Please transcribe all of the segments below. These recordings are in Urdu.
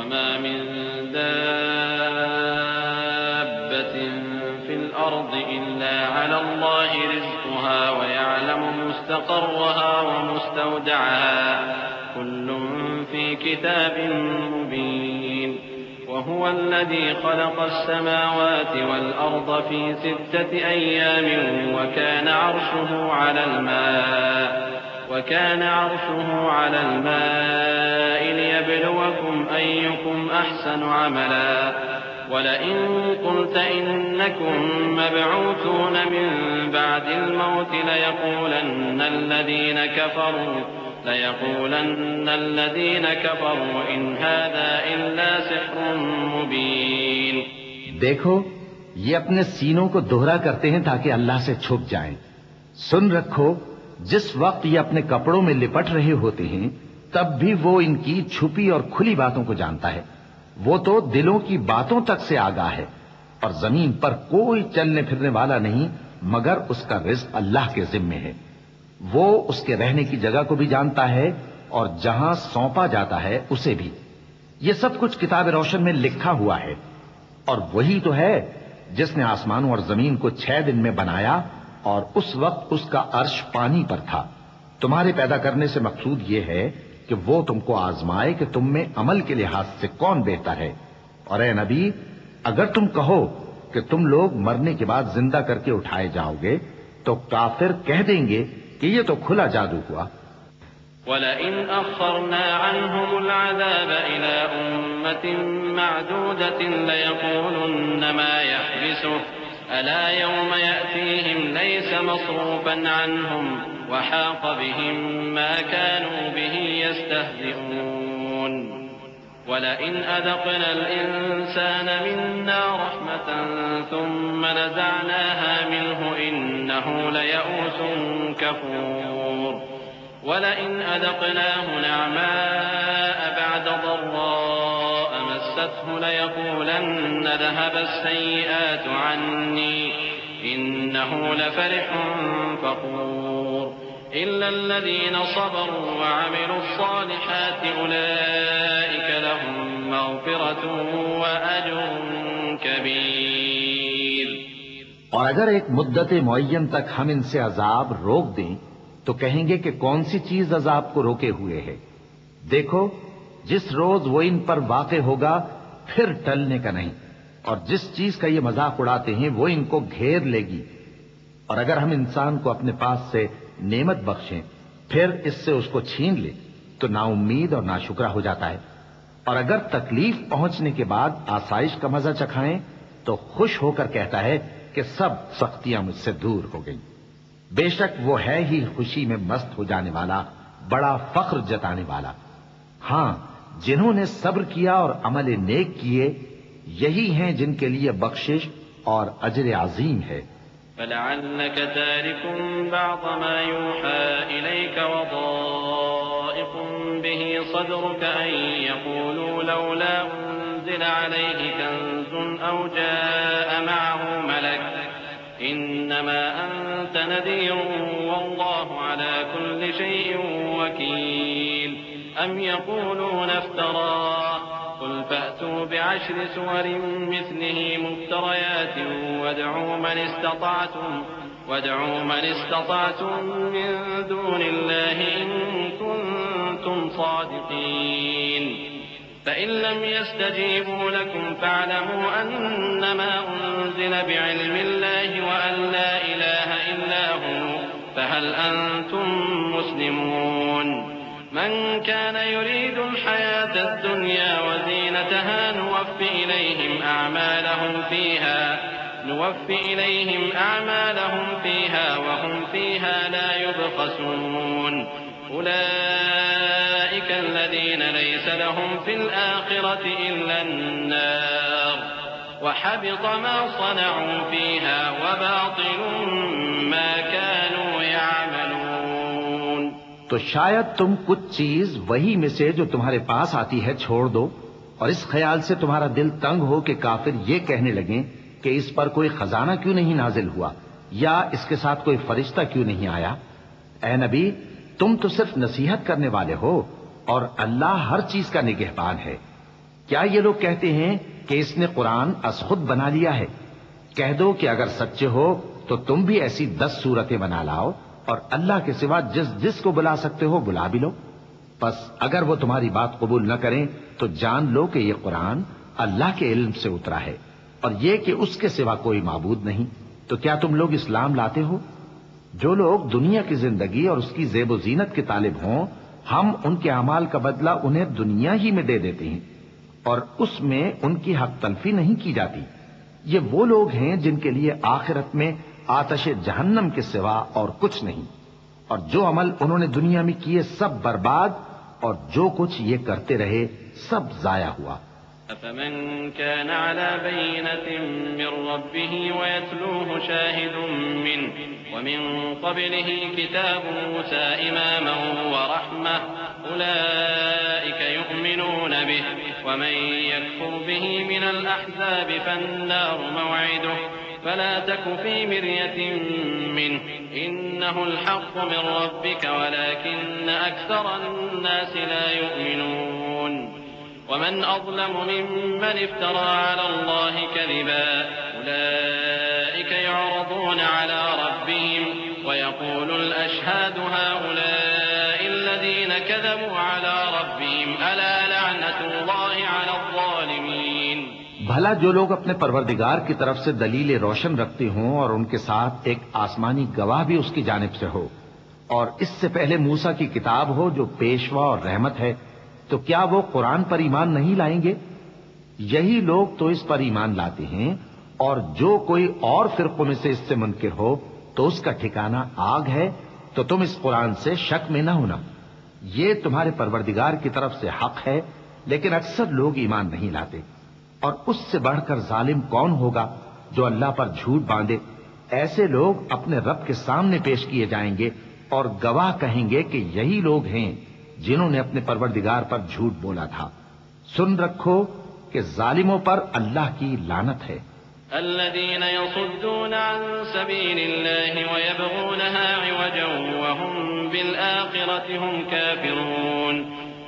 وما من دابة في الأرض إلا على الله رزقها ويعلم مستقرها ومستودعها كل في كتاب مبين وهو الذي خلق السماوات والأرض في 6 أيام وكان عرشه على الماء ليبلوكم أيكم أحسن عملا ولئن قلت إنكم مبعوثون من بعد الموت ليقولن الذين كفروا إن هذا إلا سحر مبين. دیکھو یہ اپنے سینوں کو دوہرا کرتے ہیں تاکہ اللہ سے چھپ جائیں. سن رکھو جس وقت یہ اپنے کپڑوں میں لپٹ رہے ہوتے ہیں تب بھی وہ ان کی چھپی اور کھلی باتوں کو جانتا ہے. وہ تو دلوں کی باتوں تک سے آگاہ ہے. اور زمین پر کوئی چلنے پھرنے والا نہیں مگر اس کا رزق اللہ کے ذمے ہے. وہ اس کے رہنے کی جگہ کو بھی جانتا ہے اور جہاں سونپا جاتا ہے اسے بھی. یہ سب کچھ کتاب روشن میں لکھا ہوا ہے. اور وہی تو ہے جس نے آسمانوں اور زمین کو 6 دن میں بنایا اور اس وقت اس کا عرش پانی پر تھا. تمہارے پیدا کرنے سے مقصود یہ ہے کہ وہ تم کو آزمائے کہ تم میں عمل کے لحاظ سے کون بہتر ہے. اور اے نبی اگر تم کہو کہ تم لوگ مرنے کے بعد زندہ کر کے اٹھائے جاؤ گے تو کافر کہہ دیں گے کہ یہ تو کھلا جادو ہوا. وَلَئِنْ أَخَّرْنَا عَنْهُمُ الْعَذَابَ إِلَىٰ أُمَّةٍ مَّعْدُودَةٍ لَيَقُولُنَّ مَا يَحْبِسُهُ أَلَا يَوْمَ يَأْتِيهِمْ لَيْسَ مَصْرُوفًا عَنْهُمْ وَحَاقَ بِهِم مَّا كَانُوا بِهِ يَسْتَهْزِئُونَ. وَلَئِنْ أَذَقْنَا الْإِنسَانَ مِنَّا رَحْمَةً ثُمَّ نَزَعْنَاهَا مِنْهُ إِنَّهُ لَيَئُوسٌ كَفُورٌ. وَلَئِنْ أَذَقْنَاهُ نَعْمَاءَ بَعْدَ ضَرَّاءَ مَسَّتْهُ لَيَقُولَنَّ ذَهَبَ السَّيِّئَاتُ عَنِّي إِنَّهُ لَفَرِحٌ فَخُورٌ. إِلَّا الَّذِينَ صَبَرُوا وَعَمِلُوا الصَّالِحَاتِ أُولَئِكَ لَهُم مَّغْفِرَةٌ وَأَجْرٌ كَبِيرٌ. اور اگر ایک مدت معین تک ہم ان سے عذاب روک دیں تو کہیں گے کہ کون سی چیز عذاب کو روکے ہوئے ہے. دیکھو جس روز وہ ان پر واقع ہوگا پھر ٹلنے کا نہیں. اور جس چیز کا یہ مذاق اڑاتے ہیں وہ ان کو گھیر لے گی. اور اگر ہم انسان کو اپنے پاس سے نعمت بخشیں پھر اس سے اس کو چھین لے تو نا امید اور ناشکرا ہو جاتا ہے. اور اگر تکلیف پہنچنے کے بعد آسائش کا مزہ چکھائیں تو خوش ہو کر کہتا ہے کہ سب سختیاں مجھ سے دور ہو گئیں. بے شک وہ ہے ہی خوشی میں مست ہو جانے والا بڑا فخر جتانے والا. ہاں جنہوں نے صبر کیا اور عمل نیک کیے یہی ہیں جن کے لیے بخشش اور اجر عظیم ہے. فَلَعَلَّكَ تَارِكٌ بَعْضَ مَا يُوحَىٰ إِلَيْكَ وَضَائِقٌ بِهِ صَدْرُكَ أَن يَقُولُوا لَوْلَا أُنزِلَ عَلَيْهِ كَنزٌ أَوْ جَاءَ مَعَهُ مَلَكٌ إِنَّمَا أَنتَ نَذِيرٌ وَاللَّهُ عَلَىٰ كُلِّ شَيْءٍ وَكِيلٌ. أَمْ يَقُولُونَ افْتَرَاهُ قُلْ فَأْتُوا بِعَشْرِ سُوَرٍ مِّثْلِهِ مُفْتَرَيَاتٍ وَادْعُوا مَنِ اسْتَطَعْتُم مِّن دُونِ اللَّهِ إِن كُنتُمْ صَادِقِينَ. فَإِن لَّمْ يَسْتَجِيبُوا لَكُمْ فَاعْلَمُوا أَنَّمَا أُنزِلَ بِعِلْمِ اللَّهِ وَأَن لَّا إِلَٰهَ إِلَّا هُوَ فَهَلْ أَنتُم مُّسْلِمُونَ. مَن كَانَ يُرِيدُ الْحَيَاةَ الدُّنْيَا وَزِينَتَهَا نُوَفِّ إِلَيْهِمْ أَعْمَالَهُمْ فِيهَا وَهُمْ فِيهَا لَا يُبْخَسُونَ. أُولَٰئِكَ الَّذِينَ لَيْسَ لَهُمْ فِي الْآخِرَةِ إِلَّا النَّارُ وَحَبِطَ مَا صَنَعُوا فِيهَا وَبَاطِلٌ مَّا كَانُوا يَعْمَلُونَ. تو شاید تم کچھ چیز وہی میں سے جو تمہارے پاس آتی ہے چھوڑ دو اور اس خیال سے تمہارا دل تنگ ہو کہ کافر یہ کہنے لگیں کہ اس پر کوئی خزانہ کیوں نہیں نازل ہوا یا اس کے ساتھ کوئی فرشتہ کیوں نہیں آیا. اے نبی تم تو صرف نصیحت کرنے والے ہو اور اللہ ہر چیز کا نگہبان ہے. کیا یہ لوگ کہتے ہیں کہ اس نے قرآن از خود بنا لیا ہے؟ کہہ دو کہ اگر سچے ہو تو تم بھی ایسی 10 صورتیں بنا لاؤ اور اللہ کے سوا جس جس کو بلا سکتے ہو بلا بھی لو۔ پس اگر وہ تمہاری بات قبول نہ کریں تو جان لو کہ یہ قرآن اللہ کے علم سے اترا ہے، اور یہ کہ اس کے سوا کوئی معبود نہیں۔ تو کیا تم لوگ اسلام لاتے ہو؟ جو لوگ دنیا کی زندگی اور اس کی زیب و زینت کے طالب ہوں، ہم ان کے اعمال کا بدلہ انہیں دنیا ہی میں دے دیتے ہیں، اور اس میں ان کی حق تلفی نہیں کی جاتی۔ یہ وہ لوگ ہیں جن کے لیے آخرت میں آتش جہنم کے سوا اور کچھ نہیں، اور جو عمل انہوں نے دنیا میں کیے سب برباد، اور جو کچھ یہ کرتے رہے سب ضائع ہوا۔ أفمن كان على بينة من ربه ويتلوه شاهد منه ومن قبله كتاب موسى إماما ورحمة أولئك يؤمنون به ومن يكفر به من الأحزاب فالنار موعده فلا تك في مرية منه إنه الحق من ربك ولكن أكثر الناس لا يؤمنون ومن أظلم ممن افترى على الله كذبا أولئك يعرضون على ربهم ويقول الأشهاد هؤلاء الذين كذبوا على ربهم ألا لعنة الله على الظالمين۔ بھلا جو لوگ اپنے پروردگار کی طرف سے دلیل روشن رکھتے ہوں اور ان کے ساتھ ایک آسمانی گواہ بھی اس کی جانب سے ہو، اور اس سے پہلے موسیٰ کی کتاب ہو جو پیشوا اور رحمت ہے، تو کیا وہ قرآن پر ایمان نہیں لائیں گے؟ یہی لوگ تو اس پر ایمان لاتے ہیں، اور جو کوئی اور فرقوں میں سے اس سے منکر ہو تو اس کا ٹھکانہ آگ ہے۔ تو تم اس قرآن سے شک میں نہ ہونا، یہ تمہارے پروردگار کی طرف سے حق ہے، لیکن اکثر لوگ ایمان نہیں لاتے۔ اور اس سے بڑھ کر ظالم کون ہوگا جو اللہ پر جھوٹ باندھے؟ ایسے لوگ اپنے رب کے سامنے پیش کیے جائیں گے اور گواہ کہیں گے کہ یہی لوگ ہیں جنہوں نے اپنے پروردگار پر جھوٹ بولا تھا۔ سن رکھو کہ ظالموں پر اللہ کی لعنت ہے۔ الذين يصدون عن سبيل الله ويبغونها عوجا وهم بالآخرة هم كافرون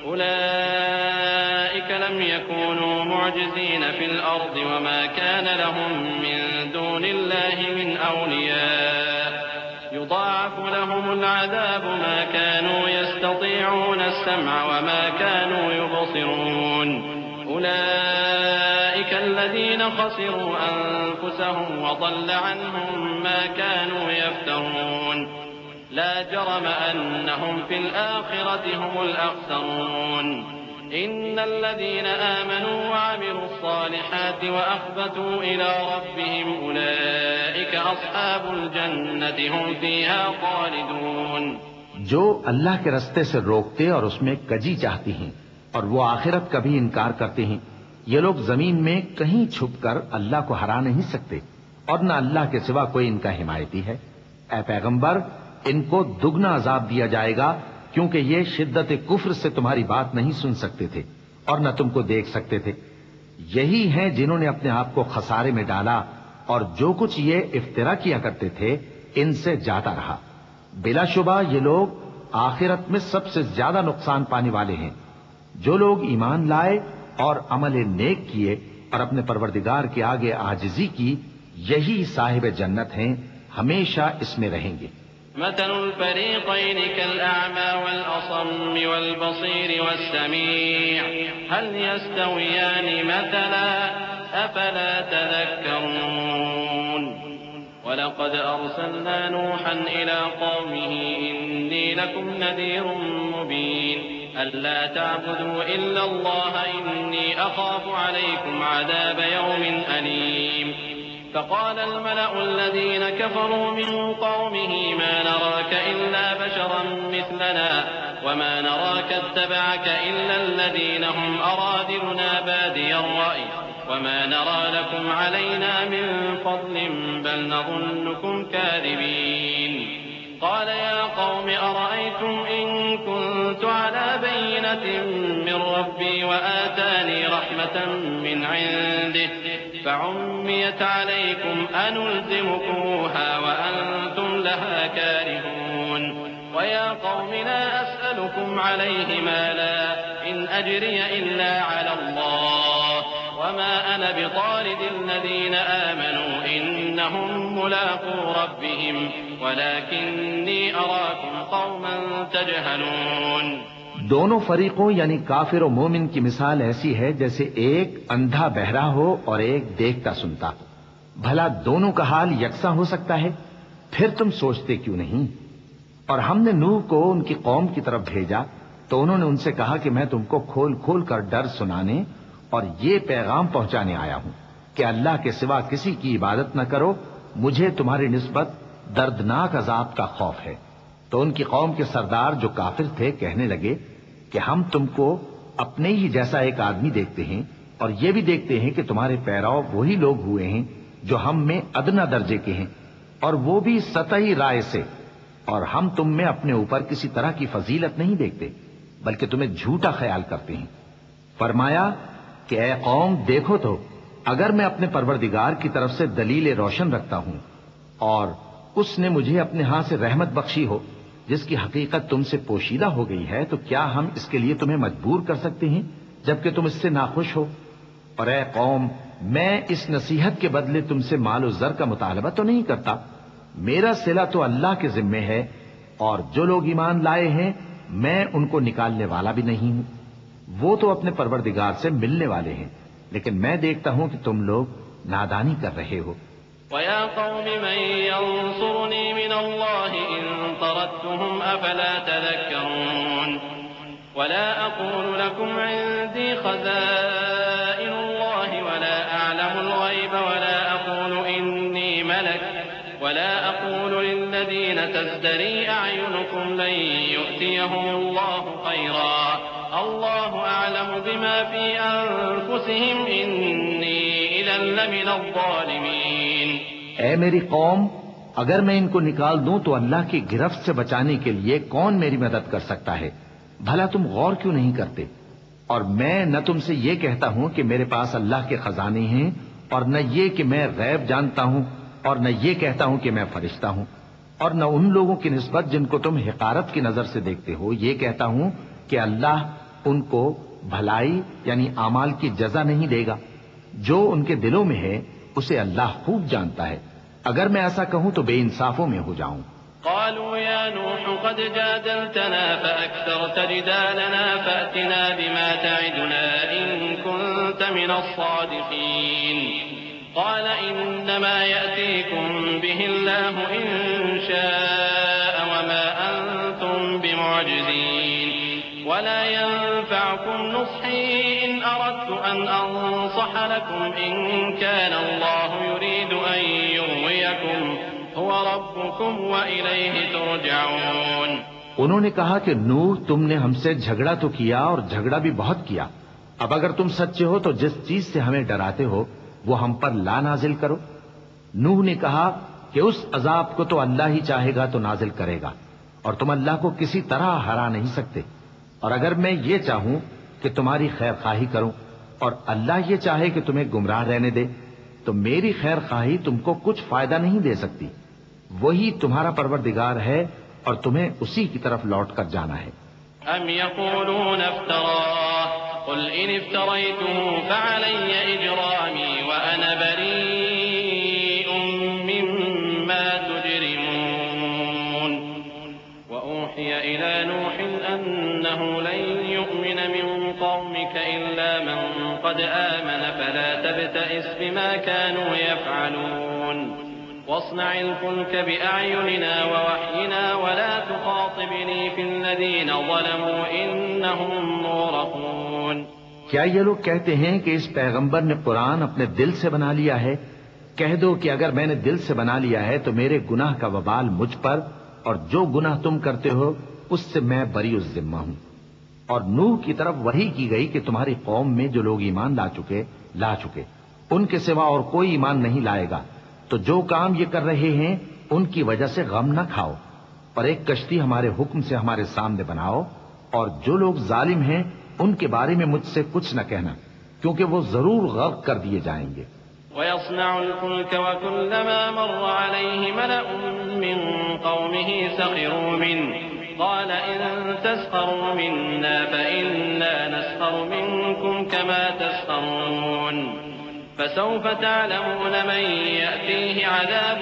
أولئك لم يكونوا معجزين في الأرض وما كان لهم من دون الله من أولياء يضاعف لهم العذاب ما كانوا يستطيعون السمع وما كانوا يبصرون أولئك الذين خسروا أنفسهم وضل عنهم ما كانوا يفترون لا جرم أنهم في الآخرة هم الأخسرون إن الذين آمنوا وعملوا الصالحات وأخبتوا إلى ربهم أولئك أصحاب الجنة هم فيها خالدون۔ جو اللہ کے رستے سے روکتے اور اس میں کجی چاہتی ہیں اور وہ آخرت کا بھی انکار کرتے ہیں، یہ لوگ زمین میں کہیں چھپ کر اللہ کو ہرا نہیں سکتے، اور نہ اللہ کے سوا کوئی ان کا حمایتی ہے۔ اے پیغمبر، ان کو دگنا عذاب دیا جائے گا، کیونکہ یہ شدت کفر سے تمہاری بات نہیں سن سکتے تھے اور نہ تم کو دیکھ سکتے تھے۔ یہی ہیں جنہوں نے اپنے آپ کو خسارے میں ڈالا، اور جو کچھ یہ افترا کیا کرتے تھے ان سے جاتا رہا۔ بلا شبہ یہ لوگ آخرت میں سب سے زیادہ نقصان پانے والے ہیں۔ جو لوگ ایمان لائے اور عمل نیک کیے اور اپنے پروردگار کے آگے عاجزی کی، یہی صاحب جنت ہیں، ہمیشہ اس میں رہیں گے۔ مثل الفريقين كالأعمى والأصم والبصير والسميع هل يستويان مثلا أفلا تذكرون ولقد أرسلنا نوحا إلى قومه إني لكم نذير مبين ألا تعبدوا إلا الله إني أخاف عليكم عذاب يوم أليم فقال الملأ الذين كفروا من قومه ما نراك إلا بشرا مثلنا وما نراك اتبعك إلا الذين هم أرادلنا بادي الرأي وما نرى لكم علينا من فضل بل نظنكم كاذبين قال يا قوم أرأيتم إن كنت على بينة من ربي وآتاني رحمة من عنده فعميت عليكم أنلزمكموها وأنتم لها كارهون ويا قوم لا أسألكم عليه مالا إن أجري إلا على الله وما أنا بطارد الذين آمنوا إنهم ملاقو ربهم ولكني أراكم قوما تجهلون. دونوں فریقوں یعنی کافر و مومن کی مثال ایسی ہے جیسے ایک اندھا بہرا ہو اور ایک دیکھتا سنتا. بھلا دونوں کا حال یکساں ہو سکتا ہے؟ پھر تم سوچتے کیوں نہیں؟ اور ہم نے نوح کو ان کی قوم کی طرف بھیجا تو انہوں نے ان سے کہا کہ میں تم کو کھول کھول کر ڈر سنانے اور یہ پیغام پہنچانے آیا ہوں کہ اللہ کے سوا کسی کی عبادت نہ کرو، مجھے تمہاری نسبت دردناک عذاب کا خوف ہے. تو ان کی قوم کے سردار جو کافر تھے کہنے لگے کہ ہم تم کو اپنے ہی جیسا ایک آدمی دیکھتے ہیں اور یہ بھی دیکھتے ہیں کہ تمہارے پیراؤ وہی لوگ ہوئے ہیں جو ہم میں ادنا درجے کے ہیں اور وہ بھی سطحی رائے سے، اور ہم تم میں اپنے اوپر کسی طرح کی فضیلت نہیں دیکھتے بلکہ تمہیں جھوٹا خیال کرتے ہیں. فرمایا کہ اے قوم دیکھو تو اگر میں اپنے پروردگار کی طرف سے دلیل روشن رکھتا ہوں اور اس نے مجھے اپنے ہاں سے رحمت بخشی ہو جس کی حقیقت تم سے پوشیدہ ہو گئی ہے، تو کیا ہم اس کے لیے تمہیں مجبور کر سکتے ہیں جبکہ تم اس سے ناخوش ہو؟ اور اے قوم میں اس نصیحت کے بدلے تم سے مال و زر کا مطالبہ تو نہیں کرتا، میرا صلہ تو اللہ کے ذمے ہے اور جو لوگ ایمان لائے ہیں میں ان کو نکالنے والا بھی نہیں ہوں، وہ تو اپنے پروردگار سے ملنے والے ہیں، لیکن میں دیکھتا ہوں کہ تم لوگ نادانی کر رہے ہو. وَيَا قَوْمِ مَن يَنصُرُنِي مِنَ اللَّهِ إِن طَرَدتُّهُمْ أَفَلَا تَذَكَّرُونَ. وَلَا أَقُولُ لَكُمْ عِندِي خَزَائِنُ اللَّهِ وَلَا أَعْلَمُ الْغَيْبَ وَلَا أَقُولُ إِنِّي مَلَكٌ وَلَا أَقُولُ لِلَّذِينَ تَزْدَرِي أَعْيُنُكُمْ لَن يُؤْتِيَهُمُ اللَّهُ خَيْرًا الله أعلم بما في أنفسهم إني إذا لمن الظالمين. اے میری قوم اگر میں ان کو نکال دوں تو اللہ کی گرفت سے بچانے کے لیے کون میری مدد کر سکتا ہے؟ بھلا تم غور کیوں نہیں کرتے؟ اور میں نہ تم سے یہ کہتا ہوں کہ میرے پاس اللہ کے خزانے ہیں اور نہ یہ کہ میں غیب جانتا ہوں اور نہ یہ کہتا ہوں کہ میں فرشتہ ہوں، اور نہ ان لوگوں کی نسبت جن کو تم حقارت کی نظر سے دیکھتے ہو یہ کہتا ہوں کہ اللہ ان کو بھلائی یعنی اعمال کی جزا نہیں دے گا. جو ان کے دلوں میں ہے اسے اللہ خوب جانتا ہے. اگر میں ایسا کہوں تو بے انصافوں میں ہو جاؤں. قالوا يا نوح قد جادلتنا فأكثرت جدالنا فأتنا بما تعدنا إن كنت من الصادقين. قال إنما يأتيكم به الله إن شاء وما أنتم بمعجزين ولا ينفعكم نصحي إن أردت أن أنصح لكم إن كان الله يريد أن يغويكم هو ربكم وإليه ترجعون. انہوں نے کہا کہ نوح تم نے ہم سے جھگڑا تو کیا اور جھگڑا بھی بہت کیا، اب اگر تم سچے ہو تو جس چیز سے ہمیں ڈراتے ہو وہ ہم پر لا نازل کرو. نوح نے کہا کہ اس عذاب کو تو اللہ ہی چاہے گا تو نازل کرے گا اور تم اللہ کو کسی طرح ہرا نہیں سکتے. اور اگر میں یہ چاہوں کہ تمہاری خیر خواہی کروں اور اللہ یہ چاہے کہ تمہیں گمراہ رہنے دے تو میری خیر خواہی تم کو کچھ فائدہ نہیں دے سکتی. وہی تمہارا پروردگار ہے اور تمہیں اسی کی طرف لوٹ کر جانا ہے. ام یقولون افتراه قل ان افتریته فعلی اجرامی وانا بریء مما تجرمون. وأوحي إلى نوح أنه لن يؤمن من قومك إلا من قد آمن فلا تبتئس بما كانوا يفعلون. واصنع الفلك بأعيننا ووحينا ولا تخاطبني في الذين ظلموا إنهم مغرقون. کیا یہ لوگ کہتے ہیں کہ اس پیغمبر نے قرآن اپنے دل سے بنا لیا ہے؟ کہہ دو کہ اگر میں نے دل سے بنا لیا ہے تو میرے گناہ کا وبال مجھ پر اور جو گناہ تم کرتے ہو اس سے میں بری الذمہ ہوں. اور نوح کی طرف وحی کی گئی کہ تمہاری قوم میں جو لوگ ایمان لا چکے ان کے سوا اور کوئی ایمان نہیں لائے گا، تو جو کام یہ کر رہے ہیں ان کی وجہ سے غم نہ کھاؤ اور ایک کشتی ہمارے حکم سے ہمارے سامنے بناؤ، اور جو لوگ ظالم ہیں ان کے بارے میں مجھ سے کچھ نہ کہنا کیونکہ وہ ضرور غرق کر دیے جائیں گے. ويصنع الفلك وكلما مر عليه ملأ من قومه سخروا منه قال إن تسخروا منا فإنا نسخر منكم كما تسخرون. فسوف تعلمون من يأتيه عذاب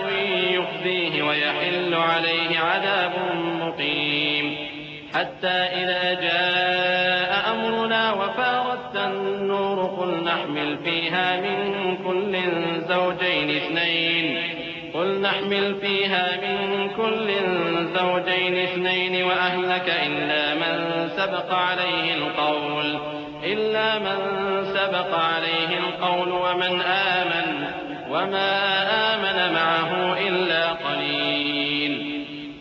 يخزيه ويحل عليه عذاب مقيم حتى إذا جاء أمرنا وفارت النور قل نحمل فيها من كل زوجين اثنين وأهلك إلا من سبق عليه القول ومن آمن وما آمن معه إلا قليل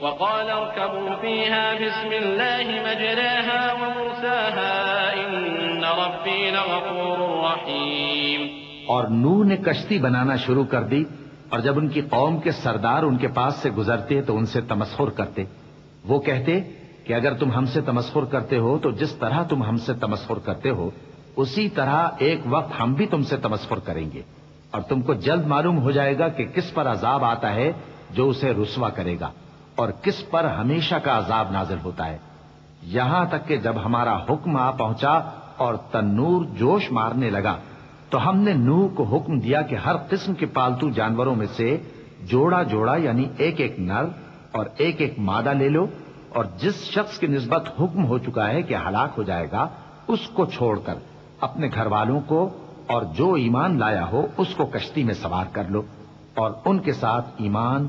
وقال اركبوا فيها بسم الله مجراها ومرساها إن ربي لغفور رحيم. اور نوح نے کشتی بنانا شروع کر دی، اور جب ان کی قوم کے سردار ان کے پاس سے گزرتے تو ان سے تمسخر کرتے. وہ کہتے کہ اگر تم ہم سے تمسخر کرتے ہو تو جس طرح تم ہم سے تمسخر کرتے ہو اسی طرح ایک وقت ہم بھی تم سے تمسخر کریں گے، اور تم کو جلد معلوم ہو جائے گا کہ کس پر عذاب آتا ہے جو اسے رسوا کرے گا اور کس پر ہمیشہ کا عذاب نازل ہوتا ہے. یہاں تک کہ جب ہمارا حکم آ پہنچا اور تنور جوش مارنے لگا تو ہم نے نوح کو حکم دیا کہ ہر قسم کے پالتو جانوروں میں سے جوڑا جوڑا یعنی ایک ایک نر اور ایک ایک مادہ لے لو، اور جس شخص کی نسبت حکم ہو چکا ہے کہ ہلاک ہو جائے گا اس کو چھوڑ کر اپنے گھر والوں کو اور جو ایمان لایا ہو اس کو کشتی میں سوار کر لو. اور ان کے ساتھ ایمان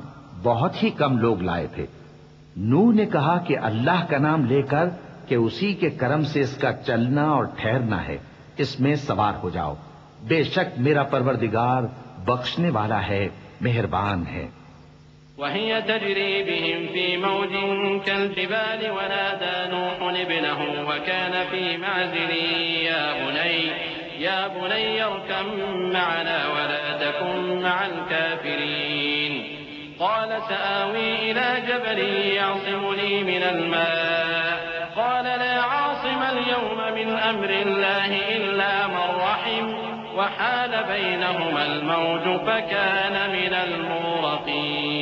بہت ہی کم لوگ لائے تھے. نوح نے کہا کہ اللہ کا نام لے کر کہ اسی کے کرم سے اس کا چلنا اور ٹھہرنا ہے، اس میں سوار ہو جاؤ، بے شک میرا پروردگار بخشنے والا ہے، مہربان ہے. وهي تجري بهم في موج كالجبال ونادى نوح ابنه وكان في معزل يا بني اركب معنا ولا تكن مع الكافرين قال سآوي إلى جبل يعصمني من الماء قال لا عاصم اليوم من أمر الله إلا من رحم وحال بينهما الموج فكان من المغرقين.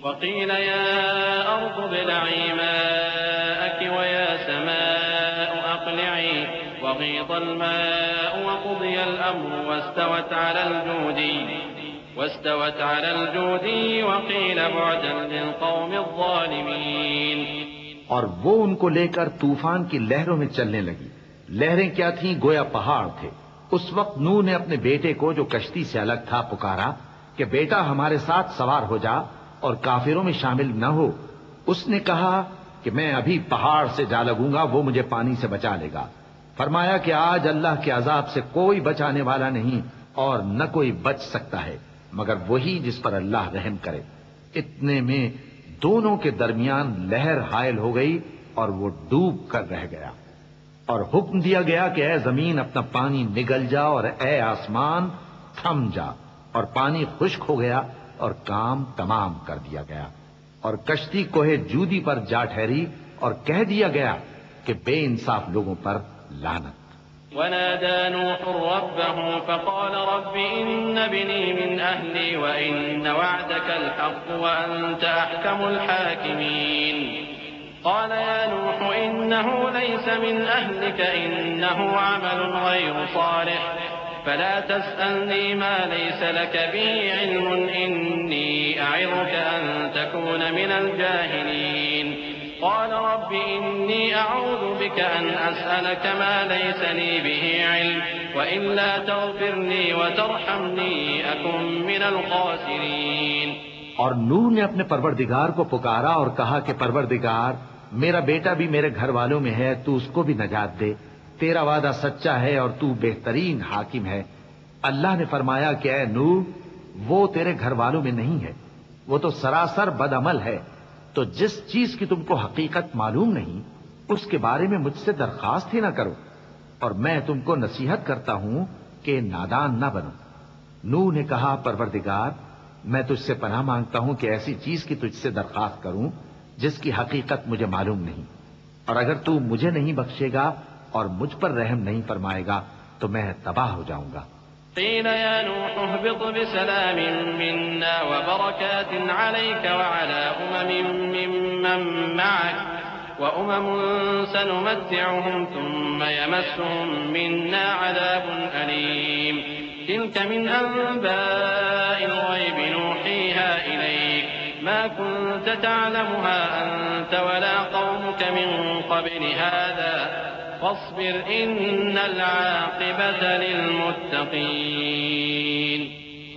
وقيل يا أرض ابلعي ماءك ويا سماء أقلعي وغيض الماء وقضي الأمر واستوت على الجودي وقيل بعدا للقوم الظالمين. اور وہ ان کو لے کر طوفان کی لہروں میں چلنے لگی. لہریں کیا تھیں؟ گویا پہاڑ تھے. اس وقت نوح نے اپنے بیٹے کو جو کشتی سے الگ تھا پکارا کہ بیٹا ہمارے ساتھ سوار ہو جا اور کافروں میں شامل نہ ہو. اس نے کہا کہ میں ابھی پہاڑ سے جا لگوں گا، وہ مجھے پانی سے بچا لے گا. فرمایا کہ آج اللہ کے عذاب سے کوئی بچانے والا نہیں اور نہ کوئی بچ سکتا ہے مگر وہی جس پر اللہ رحم کرے. اتنے میں دونوں کے درمیان لہر حائل ہو گئی اور وہ ڈوب کر رہ گیا. اور حکم دیا گیا کہ اے زمین اپنا پانی نگل جا اور اے آسمان تھم جا، اور پانی خشک ہو گیا اور کام تمام کر دیا گیا. اور کشتی کوہ جودی پر جا ٹھہری اور کہہ دیا گیا کہ بے انصاف لوگوں پر لعنت. ونادى نوح ربه فقال رب إن ابني من أهلي وإن وعدك الحق وأنت أحكم الحاكمين. قال يا نوح إنه ليس من أهلك إنه عمل غير صالح فلا تسألني ما ليس لك به علم إني أعظك أن تكون من الجاهلين. قال رب إني أعوذ بك أن أسألك ما ليس لي به علم وإلا تغفر لي وترحمني أكن من الخاسرين. اور نوح نے اپنے پروردگار کو پکارا اور کہا کہ پروردگار میرا بیٹا بھی میرے گھر والوں میں ہے، تو اس کو بھی نجات دے. تیرا وعدہ سچا ہے اور تو بہترین حاکم ہے. اللہ نے فرمایا کہ اے نوح وہ تیرے گھر والوں میں نہیں ہے، وہ تو سراسر بد عمل ہے. تو جس چیز کی تم کو حقیقت معلوم نہیں اس کے بارے میں مجھ سے درخواست ہی نہ کرو، اور میں تم کو نصیحت کرتا ہوں کہ نادان نہ بنو. نوح نے کہا پروردگار میں تجھ سے پناہ مانگتا ہوں کہ ایسی چیز کی تجھ سے درخواست کروں جس کی حقیقت مجھے معلوم نہیں، اور اگر تو مجھے نہیں بخشے گا اور مجھ پر رحم نہیں فرمائے گا تو میں تباہ ہو جاؤں گا. قيل يا نوح اهبط بسلام منا وبركات عليك وعلى أمم ممن معك وأمم سنمتعهم ثم يمسهم منا عذاب أليم تلك من أنباء الغيب نوحيها إليك ما كنت تعلمها أنت ولا قومك من قبل هذا فاصبر إن العاقبة للمتقين.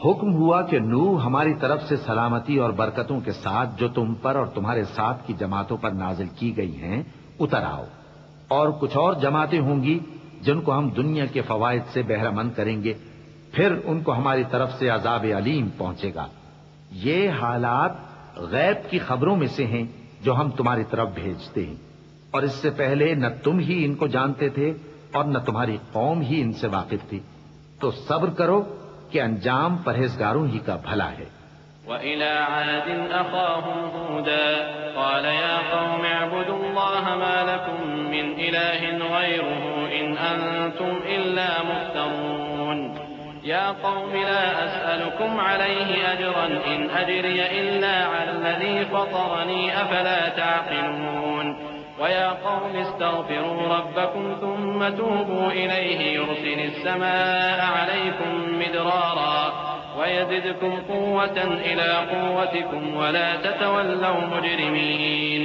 حکم ہوا کہ نوح ہماری طرف سے سلامتی اور برکتوں کے ساتھ جو تم پر اور تمہارے ساتھ کی جماعتوں پر نازل کی گئی ہیں اتر آؤ، اور کچھ اور جماعتیں ہوں گی جن کو ہم دنیا کے فوائد سے بہرہ مند کریں گے، پھر ان کو ہماری طرف سے عذاب علیم پہنچے گا. یہ حالات غیب کی خبروں میں سے ہیں جو ہم تمہاری طرف بھیجتے ہیں، اور اس سے پہلے نہ تم ہی ان کو جانتے تھے اور نہ تمہاری قوم ہی ان سے واقف تھی. تو صبر کرو کہ انجام پرہیزگاروں ہی کا بھلا ہے. وَإِلَى عَادٍ أَخَاهُمْ هُودًا قَالَ يَا قَوْمِ اعْبُدُوا اللَّهَ مَا لَكُمْ مِنْ إِلَٰهٍ غَيْرُهُ إِنْ أَنْتُمْ إِلَّا مُفْتَرُونَ. يَا قَوْمِ لَا أَسْأَلُكُمْ عَلَيْهِ أَجْرًا إِنْ أَجْرِيَ إِلَّا عَلَى الَّذِي فَطَرَنِي أَفَلَا تَعْقِلُونَ. وَيَا قَوْمِ اسْتَغْفِرُوا رَبَّكُمْ ثُمَّ تُوبُوا إِلَيْهِ يُرْسِلِ السَّمَاءَ عَلَيْكُمْ مِدْرَارًا وَيَزِدْكُمْ قُوَّةً إِلَىٰ قُوَّتِكُمْ وَلَا تَتَوَلَّوْا مُجْرِمِينَ.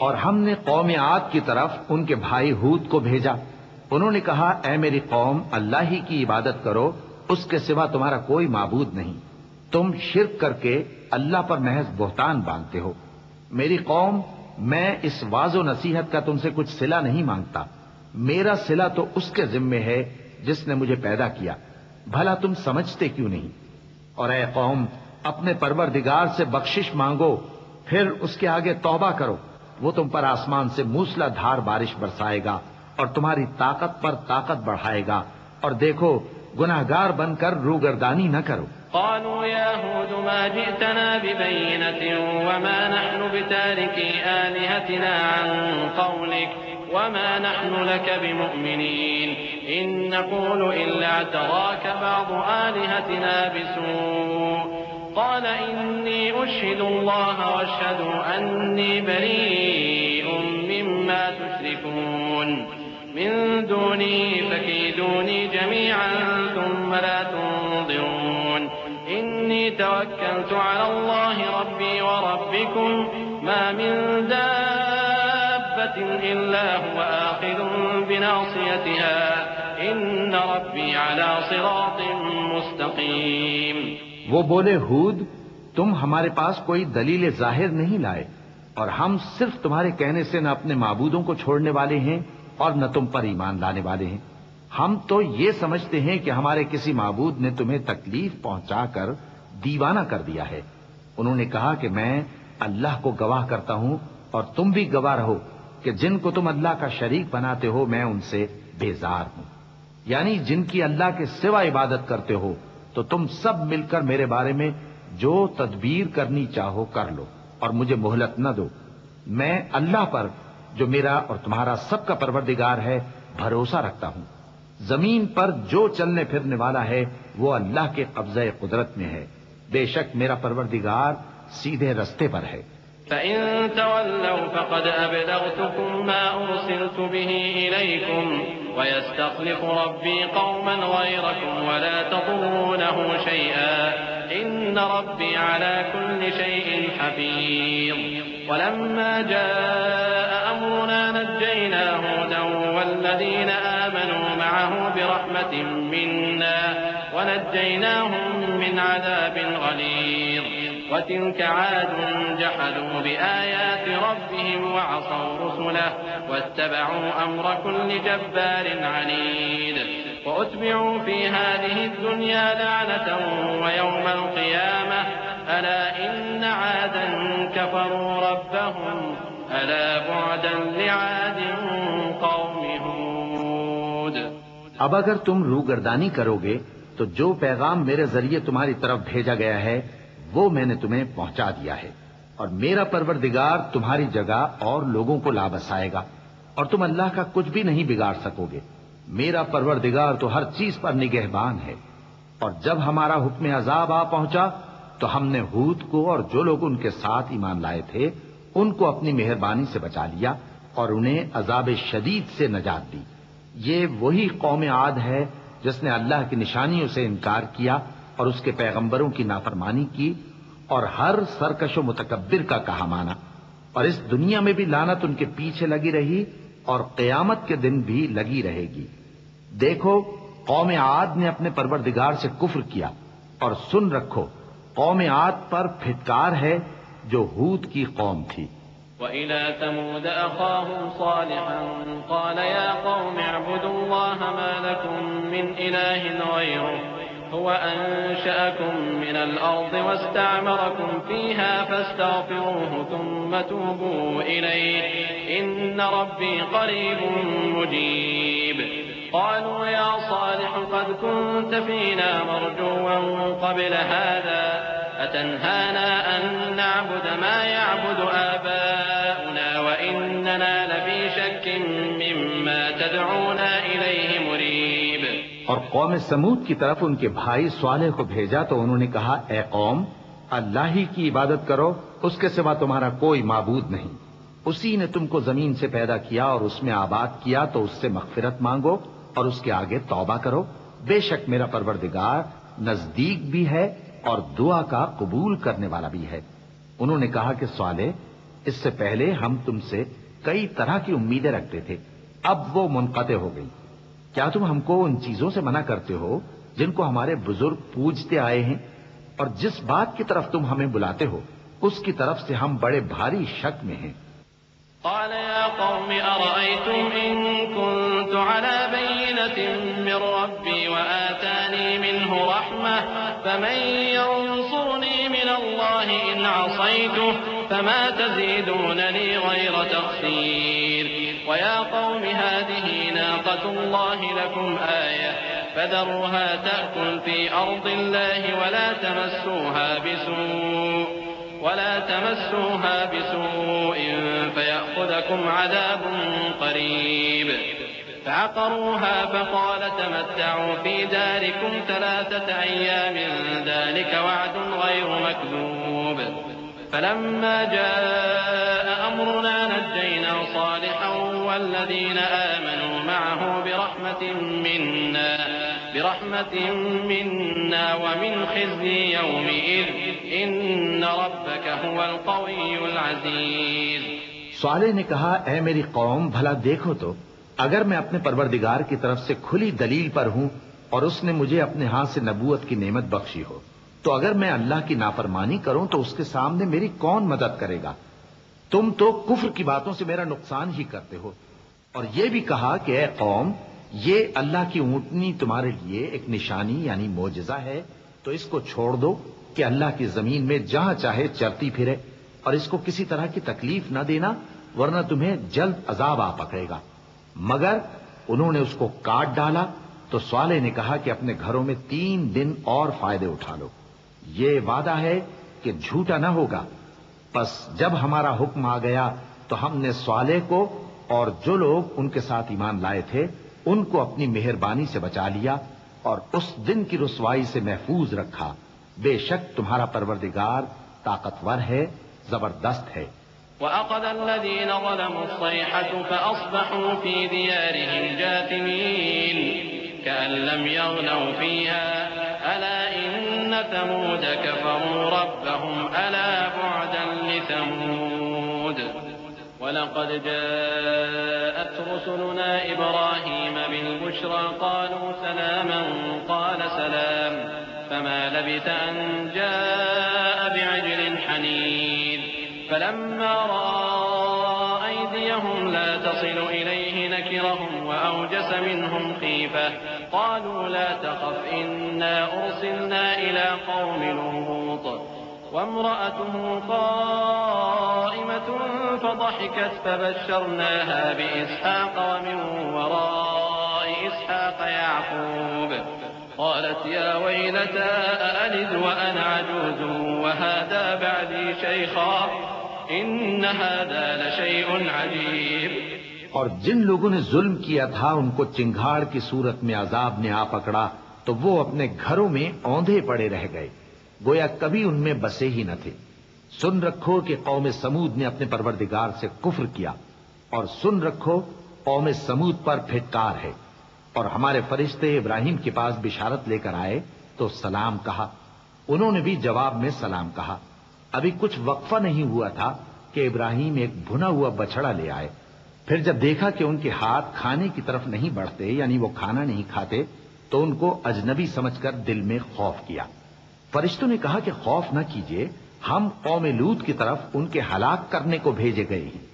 اور ہم نے قوم عاد کی طرف ان کے بھائی ہود کو بھیجا. انہوں نے کہا اے میری قوم، اللہ ہی کی عبادت کرو، اس کے سوا تمہارا کوئی معبود نہیں. تم شرک کر کے اللہ پر محض بہتان باندھتے ہو. میری قوم، میں اس واعظ و نصیحت کا تم سے کچھ صلہ نہیں مانگتا. میرا صلہ تو اس کے ذمے ہے جس نے مجھے پیدا کیا. بھلا تم سمجھتے کیوں نہیں؟ اور اے قوم، اپنے پروردگار سے بخشش مانگو، پھر اس کے آگے توبہ کرو. وہ تم پر آسمان سے موسلا دھار بارش برسائے گا اور تمہاری طاقت پر طاقت بڑھائے گا. اور دیکھو، گناہگار بن کر روگردانی نہ کرو. قالوا يا هود ما جئتنا ببينة وما نحن بتاركي آلهتنا عن قولك وما نحن لك بمؤمنين إن نقول إلا اعتراك بعض آلهتنا بسوء. قال إني أشهد الله واشهدوا أني بريء مما تشركون من دوني فكيدوني جميعا ثم لا تنظرون. إني توكلت على الله ربي وربكم ما من دابة إلا هو آخذ بناصيتها إن ربي على صراط مستقيم. وہ بولے ہود، تم ہمارے پاس کوئی دلیل ظاہر نہیں لائے، اور ہم صرف تمہارے کہنے سے نہ اپنے معبودوں کو چھوڑنے والے ہیں اور نہ تم پر ایمان لانے والے ہیں. ہم تو یہ سمجھتے ہیں کہ ہمارے کسی معبود نے تمہیں تکلیف پہنچا کر دیوانہ کر دیا ہے. انہوں نے کہا کہ میں اللہ کو گواہ کرتا ہوں اور تم بھی گواہ رہو کہ جن کو تم اللہ کا شریک بناتے ہو میں ان سے بیزار ہوں. یعنی جن کی اللہ کے سوا عبادت کرتے ہو، تو تم سب مل کر میرے بارے میں جو تدبیر کرنی چاہو کر لو اور مجھے مہلت نہ دو. میں اللہ پر جو میرا اور تمہارا سب کا پروردگار ہے بھروسہ رکھتا ہوں. زمین پر جو چلنے پھرنے والا ہے وہ اللہ کے قبضہ قدرت میں ہے. بے شک میرا پروردگار سیدھے رستے پر ہے. فَإِن تَوَلَّوْا فَقَدْ أَبْلَغْتُكُم مَّا أُرْسِلْتُ بِهِ إِلَيْكُمْ وَيَسْتَخْلِفُ رَبِّي قَوْمًا غَيْرَكُمْ وَلَا تَضُرُّونَهُ شَيْئًا إِنَّ رَبِّي عَلَى كُلِّ شَيْءٍ حَفِيظٌ. وَلَمَّا جَاءَ أَمْرُنَا نَجَّيْنَا هُودًا وَالَّذِينَ آمَنُوا مَعَهُ بِرَحْمَةٍ مِّنَّا وَنَجَّيْنَاهُم مِّنْ عَذَابٍ غَلِيظٍ. وَتِلْكَ عَادٌ جَحَدُوا بِآيَاتِ رَبِّهِمْ وَعَصَوْا رُسُلَهُ وَاتَّبَعُوا أَمْرَ كُلِّ جَبَّارٍ عَنِيدٍ. وَأُتْبِعُوا فِي هَٰذِهِ الدُّنْيَا لَعْنَةً وَيَوْمَ الْقِيَامَةِ أَلَا إِنَّ عَادًا كَفَرُوا رَبَّهُمْ أَلَا بُعْدًا لِعَادٍ قَوْمِ هُودٍ. اب اگر تم روگردانی کرو گے تو جو پیغام میرے ذریعے تمہاری طرف بھیجا گیا ہے وہ میں نے تمہیں پہنچا دیا ہے، اور میرا پروردگار تمہاری جگہ اور لوگوں کو لا بسائے گا، اور تم اللہ کا کچھ بھی نہیں بگاڑ سکو گے. میرا پروردگار تو ہر چیز پر نگہبان ہے. اور جب ہمارا حکم عذاب آ پہنچا تو ہم نے ہود کو اور جو لوگ ان کے ساتھ ایمان لائے تھے ان کو اپنی مہربانی سے بچا لیا، اور انہیں عذاب شدید سے نجات دی۔ یہ وہی قوم عاد ہے جس نے اللہ کی نشانیوں سے انکار کیا اور اس کے پیغمبروں کی نافرمانی کی اور ہر سرکش و متکبر کا کہا مانا، اور اس دنیا میں بھی لعنت ان کے پیچھے لگی رہی اور قیامت کے دن بھی لگی رہے گی۔ دیکھو قوم عاد نے اپنے پروردگار سے کفر کیا، اور سن رکھو قوم عاد پر پھٹکار ہے جو ہود کی قوم تھی۔ وَإِلَى ثَمُودَ أَخَاهُمْ صَالِحًا قَالَ يَا قَوْمِ اعْبُدُوا اللَّهَ مَا لَكُم مِّنْ إِلَٰهٍ غَيْرُهُ هُوَ أَنشَأَكُم مِّنَ الْأَرْضِ وَاسْتَعْمَرَكُمْ فِيهَا فَاسْتَغْفِرُوهُ ثُمَّ تُوبُوا إِلَيْهِ إِنَّ رَبِّي قَرِيبٌ مُّجِيبٌ قالوا يا صالح قد كنت فينا مرجوا قبل هذا أتنهانا أن نعبد ما يعبد آباؤنا وإننا لفي شك مما تدعونا إليه مريب۔ اور قوم سمود کی طرف ان کے بھائی صالح کو بھیجا تو انہوں نے کہا، اے قوم، اللہ ہی کی عبادت کرو، اس کے سوا تمہارا کوئی معبود نہیں۔ اسی نے تم کو زمین سے پیدا کیا اور اس میں آباد کیا، تو اس سے مغفرت مانگو اور اس کے آگے توبہ کرو، بے شک میرا پروردگار نزدیک بھی ہے اور دعا کا قبول کرنے والا بھی ہے۔ انہوں نے کہا کہ صالح، اس سے پہلے ہم تم سے کئی طرح کی امیدیں رکھتے تھے، اب وہ منقطع ہو گئی۔ کیا تم ہم کو ان چیزوں سے منع کرتے ہو جن کو ہمارے بزرگ پوجتے آئے ہیں؟ اور جس بات کی طرف تم ہمیں بلاتے ہو اس کی طرف سے ہم بڑے بھاری شک میں ہیں۔ قال يا قوم أرأيتم إن كنت على بينة من ربي وآتاني منه رحمة فمن ينصرني من الله إن عصيته فما تزيدونني غير تخسير ويا قوم هذه ناقة الله لكم آية فذروها تأكل في أرض الله ولا تمسوها بسوء فيأخذكم عذاب قريب فعقروها فقال تمتعوا في داركم 3 أيام ذلك وعد غير مكذوب فلما جاء أمرنا نجينا صالحا والذين آمنوا معه برحمة منا ومن خزي يومئذ إن ربك هو القوي العزيز۔ صالح نے کہا، اے میری قوم، بھلا دیکھو تو اگر میں اپنے پروردگار کی طرف سے کھلی دلیل پر ہوں اور اس نے مجھے اپنے ہاتھ سے نبوت کی نعمت بخشی ہو، تو اگر میں اللہ کی نافرمانی کروں تو اس کے سامنے میری کون مدد کرے گا؟ تم تو کفر کی باتوں سے میرا نقصان ہی کرتے ہو۔ اور یہ بھی کہا کہ اے قوم، یہ اللہ کی اونٹنی تمہارے لیے ایک نشانی یعنی معجزہ ہے، تو اس کو چھوڑ دو کہ اللہ کی زمین میں جہاں چاہے چرتی پھرے، اور اس کو کسی طرح کی تکلیف نہ دینا ورنہ تمہیں جلد عذاب آ پکڑے گا۔ مگر انہوں نے اس کو کاٹ ڈالا تو صالح نے کہا کہ اپنے گھروں میں 3 دن اور فائدے اٹھا لو، یہ وعدہ ہے کہ جھوٹا نہ ہوگا۔ پس جب ہمارا حکم آ گیا تو ہم نے صالح کو اور جو لوگ ان کے ساتھ ایمان لائے تھے ان کو اپنی مہربانی سے بچا لیا اور اس دن کی رسوائی سے محفوظ رکھا۔ بے شک تمہارا پروردگار طاقتور ہے، زبردست ہے۔ وَأَخَذَ الَّذِينَ ظَلَمُوا الصَّيْحَةُ فَأَصْبَحُوا فِي دِيَارِهِمْ جَاثِمِينَ كَأَن لَّمْ يَغْنَوْا فِيهَا أَلَا إِنَّ ثَمُودَ كَفَرُوا رَبَّهُمْ أَلَا بُعْدًا لِّثَمُودَ وَلَقَدْ جَاءَتْ رُسُلُنَا إِبْرَاهِيمَ بِالْبُشْرَىٰ قَالُوا سَلَامًا قَالَ سَلَامٌ فَمَا لَبِثَ أَن جَاءَ بِعِجْلٍ حَنِيذٍ فَلَمَّا رَأَىٰ أَيْدِيَهُمْ لَا تَصِلُ إِلَيْهِ نَكِرَهُمْ وَأَوْجَسَ مِنْهُمْ خِيفَةً قَالُوا لَا تَخَفْ إِنَّا أُرْسِلْنَا إِلَىٰ قَوْمِ لُوطٍ وَامْرَأَتُهُ قَائِمَةٌ فَضَحِكَتْ فَبَشَّرْنَاهَا بِإِسْحَاقَ وَمِن وَرَاءِ إِسْحَاقَ يَعْقُوبَ قالت يا ويلتى أألد وأنا عجوز وهذا بعدي شيخا إن هذا لشيء عجيب۔ اور جن لوگوں نے ظلم کیا تھا ان کو چنگھاڑ کی صورت میں عذاب نے آ پکڑا تو وہ اپنے گھروں میں اوندھے پڑے رہ گئے، گویا کبھی ان میں بسے ہی نہ تھے۔ سن رکھو کہ قوم سمود نے اپنے پروردگار سے کفر کیا، اور سن رکھو قوم سمود پر پھٹکار ہے، اور ہمارے فرشتے ابراہیم کے پاس بشارت لے کر آئے تو سلام کہا، انہوں نے بھی جواب میں سلام کہا۔ ابھی کچھ وقفہ نہیں ہوا تھا کہ ابراہیم ایک بھنا ہوا بچڑا لے آئے۔ پھر جب دیکھا کہ ان کے ہاتھ کھانے کی طرف نہیں بڑھتے، یعنی وہ کھانا نہیں کھاتے، تو ان کو اجنبی سمجھ کر دل میں خوف کیا۔ فرشتوں نے کہا کہ خوف نہ کیجیے، ہم قوم لوط کی طرف ان کے ہلاک کرنے کو بھیجے گئے ہیں۔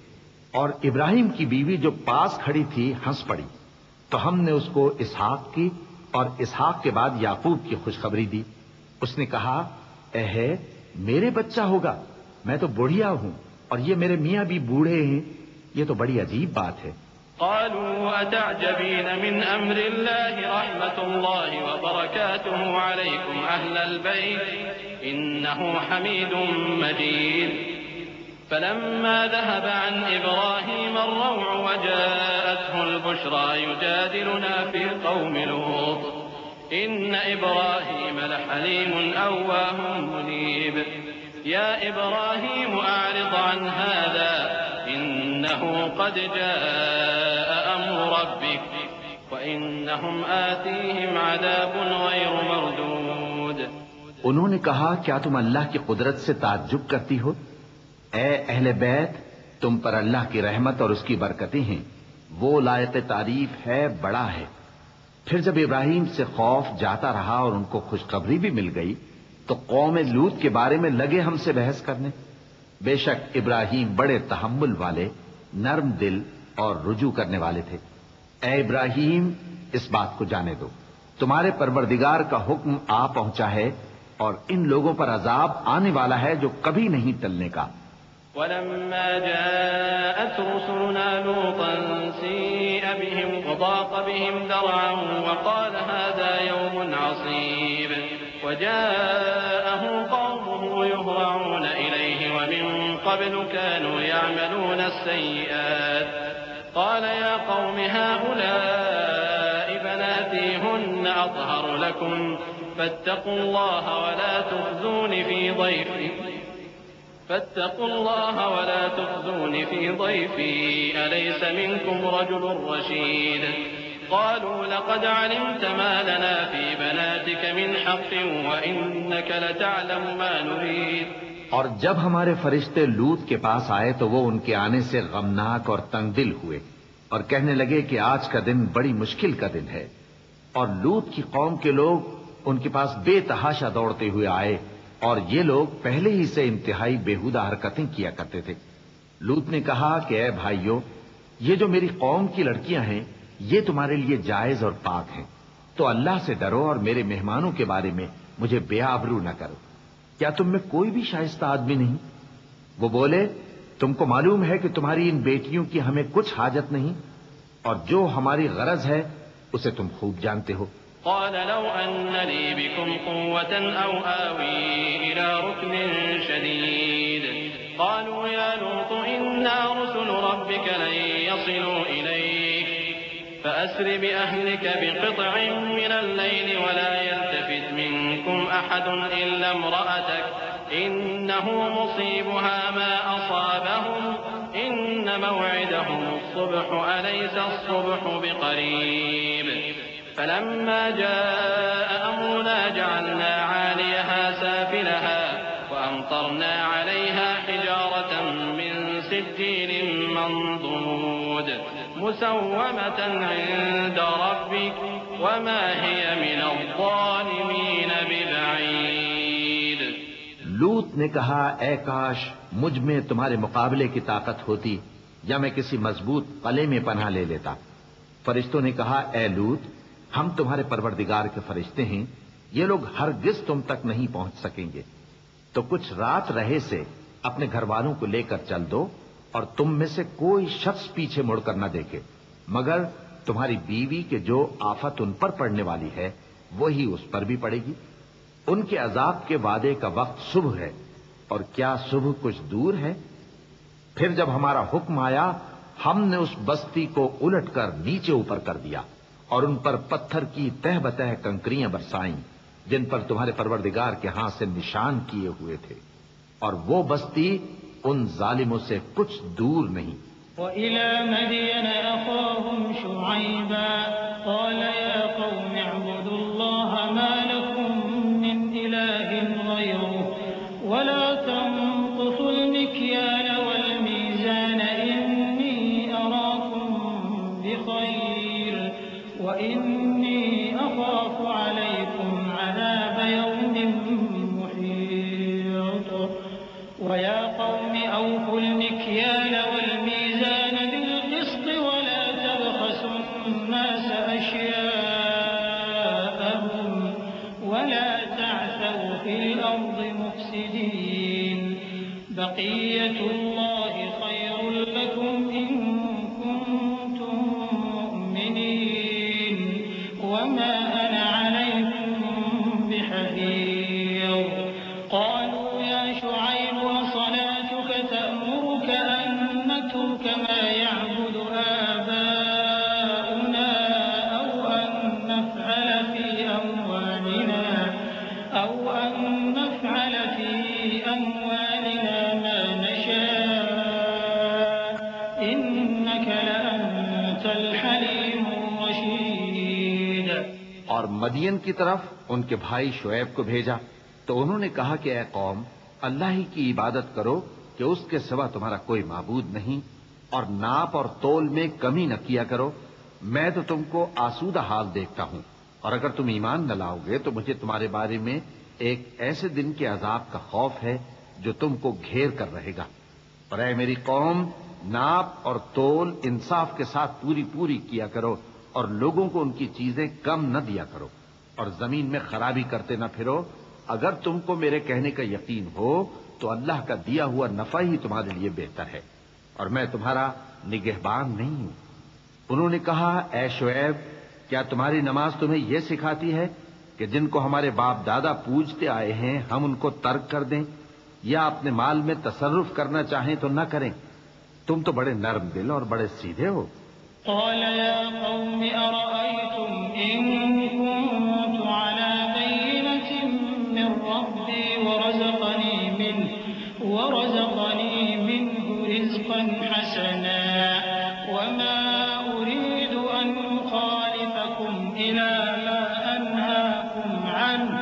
اور ابراہیم کی بیوی جو پاس کھڑی تھی ہنس پڑی، تو ہم نے اس کو اسحاق کی اور اسحاق کے بعد یعقوب کی خوشخبری دی۔ اس نے کہا، اے میرے بچہ ہوگا، میں تو بڑھیا ہوں اور یہ میرے میاں بھی بوڑھے ہیں، یہ تو بڑی عجیب بات ہے۔ قالوا أتعجبين من أمر الله رحمة الله وبركاته عليكم أهل البيت إنه حميد مجيد فلما ذهب عن إبراهيم الروع وجاءته البشرى يجادلنا في قوم لوط إن إبراهيم لحليم أواه منيب يا إبراهيم أعرض عن هذا إنه قد جاء أمر ربك وإنهم آتيهم عذاب غير مردود۔ انہوں نے کہا، کیا تم اللہ کی قدرت سے تعجب کرتی ہو؟ اے اہل بیت، تم پر اللہ کی رحمت اور اس کی برکتیں ہیں، وہ لائق تعریف ہے، بڑا ہے۔ پھر جب ابراہیم سے خوف جاتا رہا اور ان کو خوشخبری بھی مل گئی تو قوم لوط کے بارے میں لگے ہم سے بحث کرنے۔ بے شک ابراہیم بڑے تحمل والے، نرم دل اور رجوع کرنے والے تھے۔ اے ابراہیم، اس بات کو جانے دو، تمہارے پروردگار کا حکم آ پہنچا ہے اور ان لوگوں پر عذاب آنے والا ہے جو کبھی نہیں ٹلنے کا۔ ولما جاءت رسلنا لوطا سيء بهم وضاق بهم ذرعا وقال هذا يوم عصيب وجاءه قومه يهرعون إليه ومن قبل كانوا يعملون السيئات قال يا قوم هؤلاء بناتي هن أطهر لكم فاتقوا الله ولا تخزون في ضيفي أليس منكم رجل رشيد قالوا لقد علمت ما لنا في بناتك من حق وإنك لتعلم ما نريد۔ اور جب ہمارے فرشتے لوط کے پاس آئے تو وہ ان کے آنے سے غمناک اور تنگ دل ہوئے اور کہنے لگے کہ آج کا دن بڑی مشکل کا دن ہے۔ اور لوط کی قوم کے لوگ ان کے پاس بے تحاشا دوڑتے ہوئے آئے اور یہ لوگ پہلے ہی سے انتہائی بےہودہ حرکتیں کیا کرتے تھے۔ لوط نے کہا کہ اے بھائیو، یہ جو میری قوم کی لڑکیاں ہیں یہ تمہارے لیے جائز اور پاک ہیں، تو اللہ سے ڈرو اور میرے مہمانوں کے بارے میں مجھے بے آبرو نہ کرو۔ کیا تم میں کوئی بھی شائستہ آدمی نہیں؟ وہ بولے، تم کو معلوم ہے کہ تمہاری ان بیٹیوں کی ہمیں کچھ حاجت نہیں، اور جو ہماری غرض ہے اسے تم خوب جانتے ہو۔ قال لو أن لي بكم قوة أو آوي إلى ركن شديد قالوا يا لوط إنا رسل ربك لن يصلوا إليك فأسر بأهلك بقطع من الليل ولا يلتفت منكم أحد إلا امرأتك إنه مصيبها ما أصابهم إن موعدهم الصبح أليس الصبح بقريب فلما جاء أمرنا جعلنا عاليها سافلها وأمطرنا عليها حجارة من سجيل منضود مسومة عند ربك وما هي من الظالمين ببعيد۔ لوط نے کہا، اے کاش مجھ میں تمہارے مقابلے کی طاقت ہوتی یا میں کسی مضبوط قلعے میں پناہ لے لیتا۔ فرشتوں نے کہا، اے لوط، ہم تمہارے پروردگار کے فرشتے ہیں، یہ لوگ ہرگز تم تک نہیں پہنچ سکیں گے، تو کچھ رات رہے سے اپنے گھر والوں کو لے کر چل دو اور تم میں سے کوئی شخص پیچھے مڑ کر نہ دیکھے مگر تمہاری بیوی کے جو آفت ان پر پڑنے والی ہے وہی اس پر بھی پڑے گی۔ ان کے عذاب کے وعدے کا وقت صبح ہے، اور کیا صبح کچھ دور ہے؟ پھر جب ہمارا حکم آیا ہم نے اس بستی کو الٹ کر نیچے اوپر کر دیا اور ان پر پتھر کی تہ بتہ کنکریاں برسائیں جن پر تمہارے پروردگار کے ہاں سے نشان کیے ہوئے تھے، اور وہ بستی ان ظالموں سے کچھ دور نہیں۔ وإلى مدين أخاهم شعيبا قال يا قوم اعبدوا الله ما لكم من إله غيره ولا تنقصوا المكيال والميزان إني أراكم بخير وإني أخاف عليكم عذاب يوم محيط ويا قوم أوفوا المكيال والميزان بالقسط ولا تبخسوا الناس أشياءهم ولا تعثوا في الأرض مفسدين بقية الله خير لكم إن كنتم مؤمنين وما أنا عليكم بحفيظ قالوا يا شعيب وصلاتك تأمرك أن نترك ما يعبد آباؤنا أو أن نفعل في أموالنا ما نشاء إنك لأنت الحليم الرشيد. اور مدین کی طرف ان کے بھائی شعیب کو بھیجا تو انہوں نے کہا کہ اے قوم اللہ ہی کی عبادت کرو کہ اس کے سوا تمہارا کوئی معبود نہیں اور ناپ اور تول میں کمی نہ کیا کرو. میں تو تم کو آسودہ حال دیکھتا ہوں اور اگر تم ایمان نہ لاؤ گے تو مجھے تمہارے بارے میں ایک ایسے دن کے عذاب کا خوف ہے جو تم کو گھیر کر رہے گا. اور اے میری قوم ناپ اور تول انصاف کے ساتھ پوری کیا کرو اور لوگوں کو ان کی چیزیں کم نہ دیا کرو اور زمین میں خرابی کرتے نہ پھرو. اگر تم کو میرے کہنے کا یقین ہو تو اللہ کا دیا ہوا نفع ہی تمہارے لیے بہتر ہے اور میں تمہارا نگہبان نہیں ہوں. انہوں نے کہا اے شعیب کیا تمہاری نماز تمہیں یہ سکھاتی ہے کہ جن کو ہمارے باپ دادا پوجتے آئے ہیں ہم ان کو ترک کر دیں یا اپنے مال میں تصرف کرنا چاہیں تو نہ کریں؟ تم تو بڑے نرم دل اور بڑے سیدھے ہو. قال يا قوم أرأيتم إن كنت على بينة من ربي ورزقني منه رزقا حسنا وما أريد أن أخالفكم إلى ما أنهاكم عنه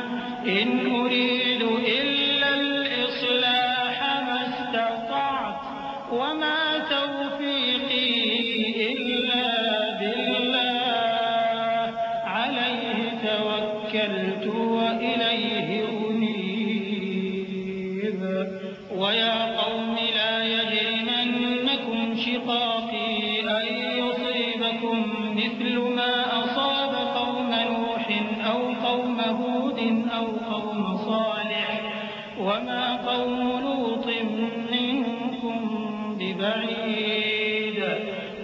إن أريد إلا الإصلاح ما استطعت وما توفيقي إلا بالله عليه توكلت وإليه أنيب. ويا قوم لا يجرمنكم شقاقي أن يصيبكم مثل ما أصاب قوم نوح أو قوم هود أو قوم صالح وما قوم لوط منكم ببعيد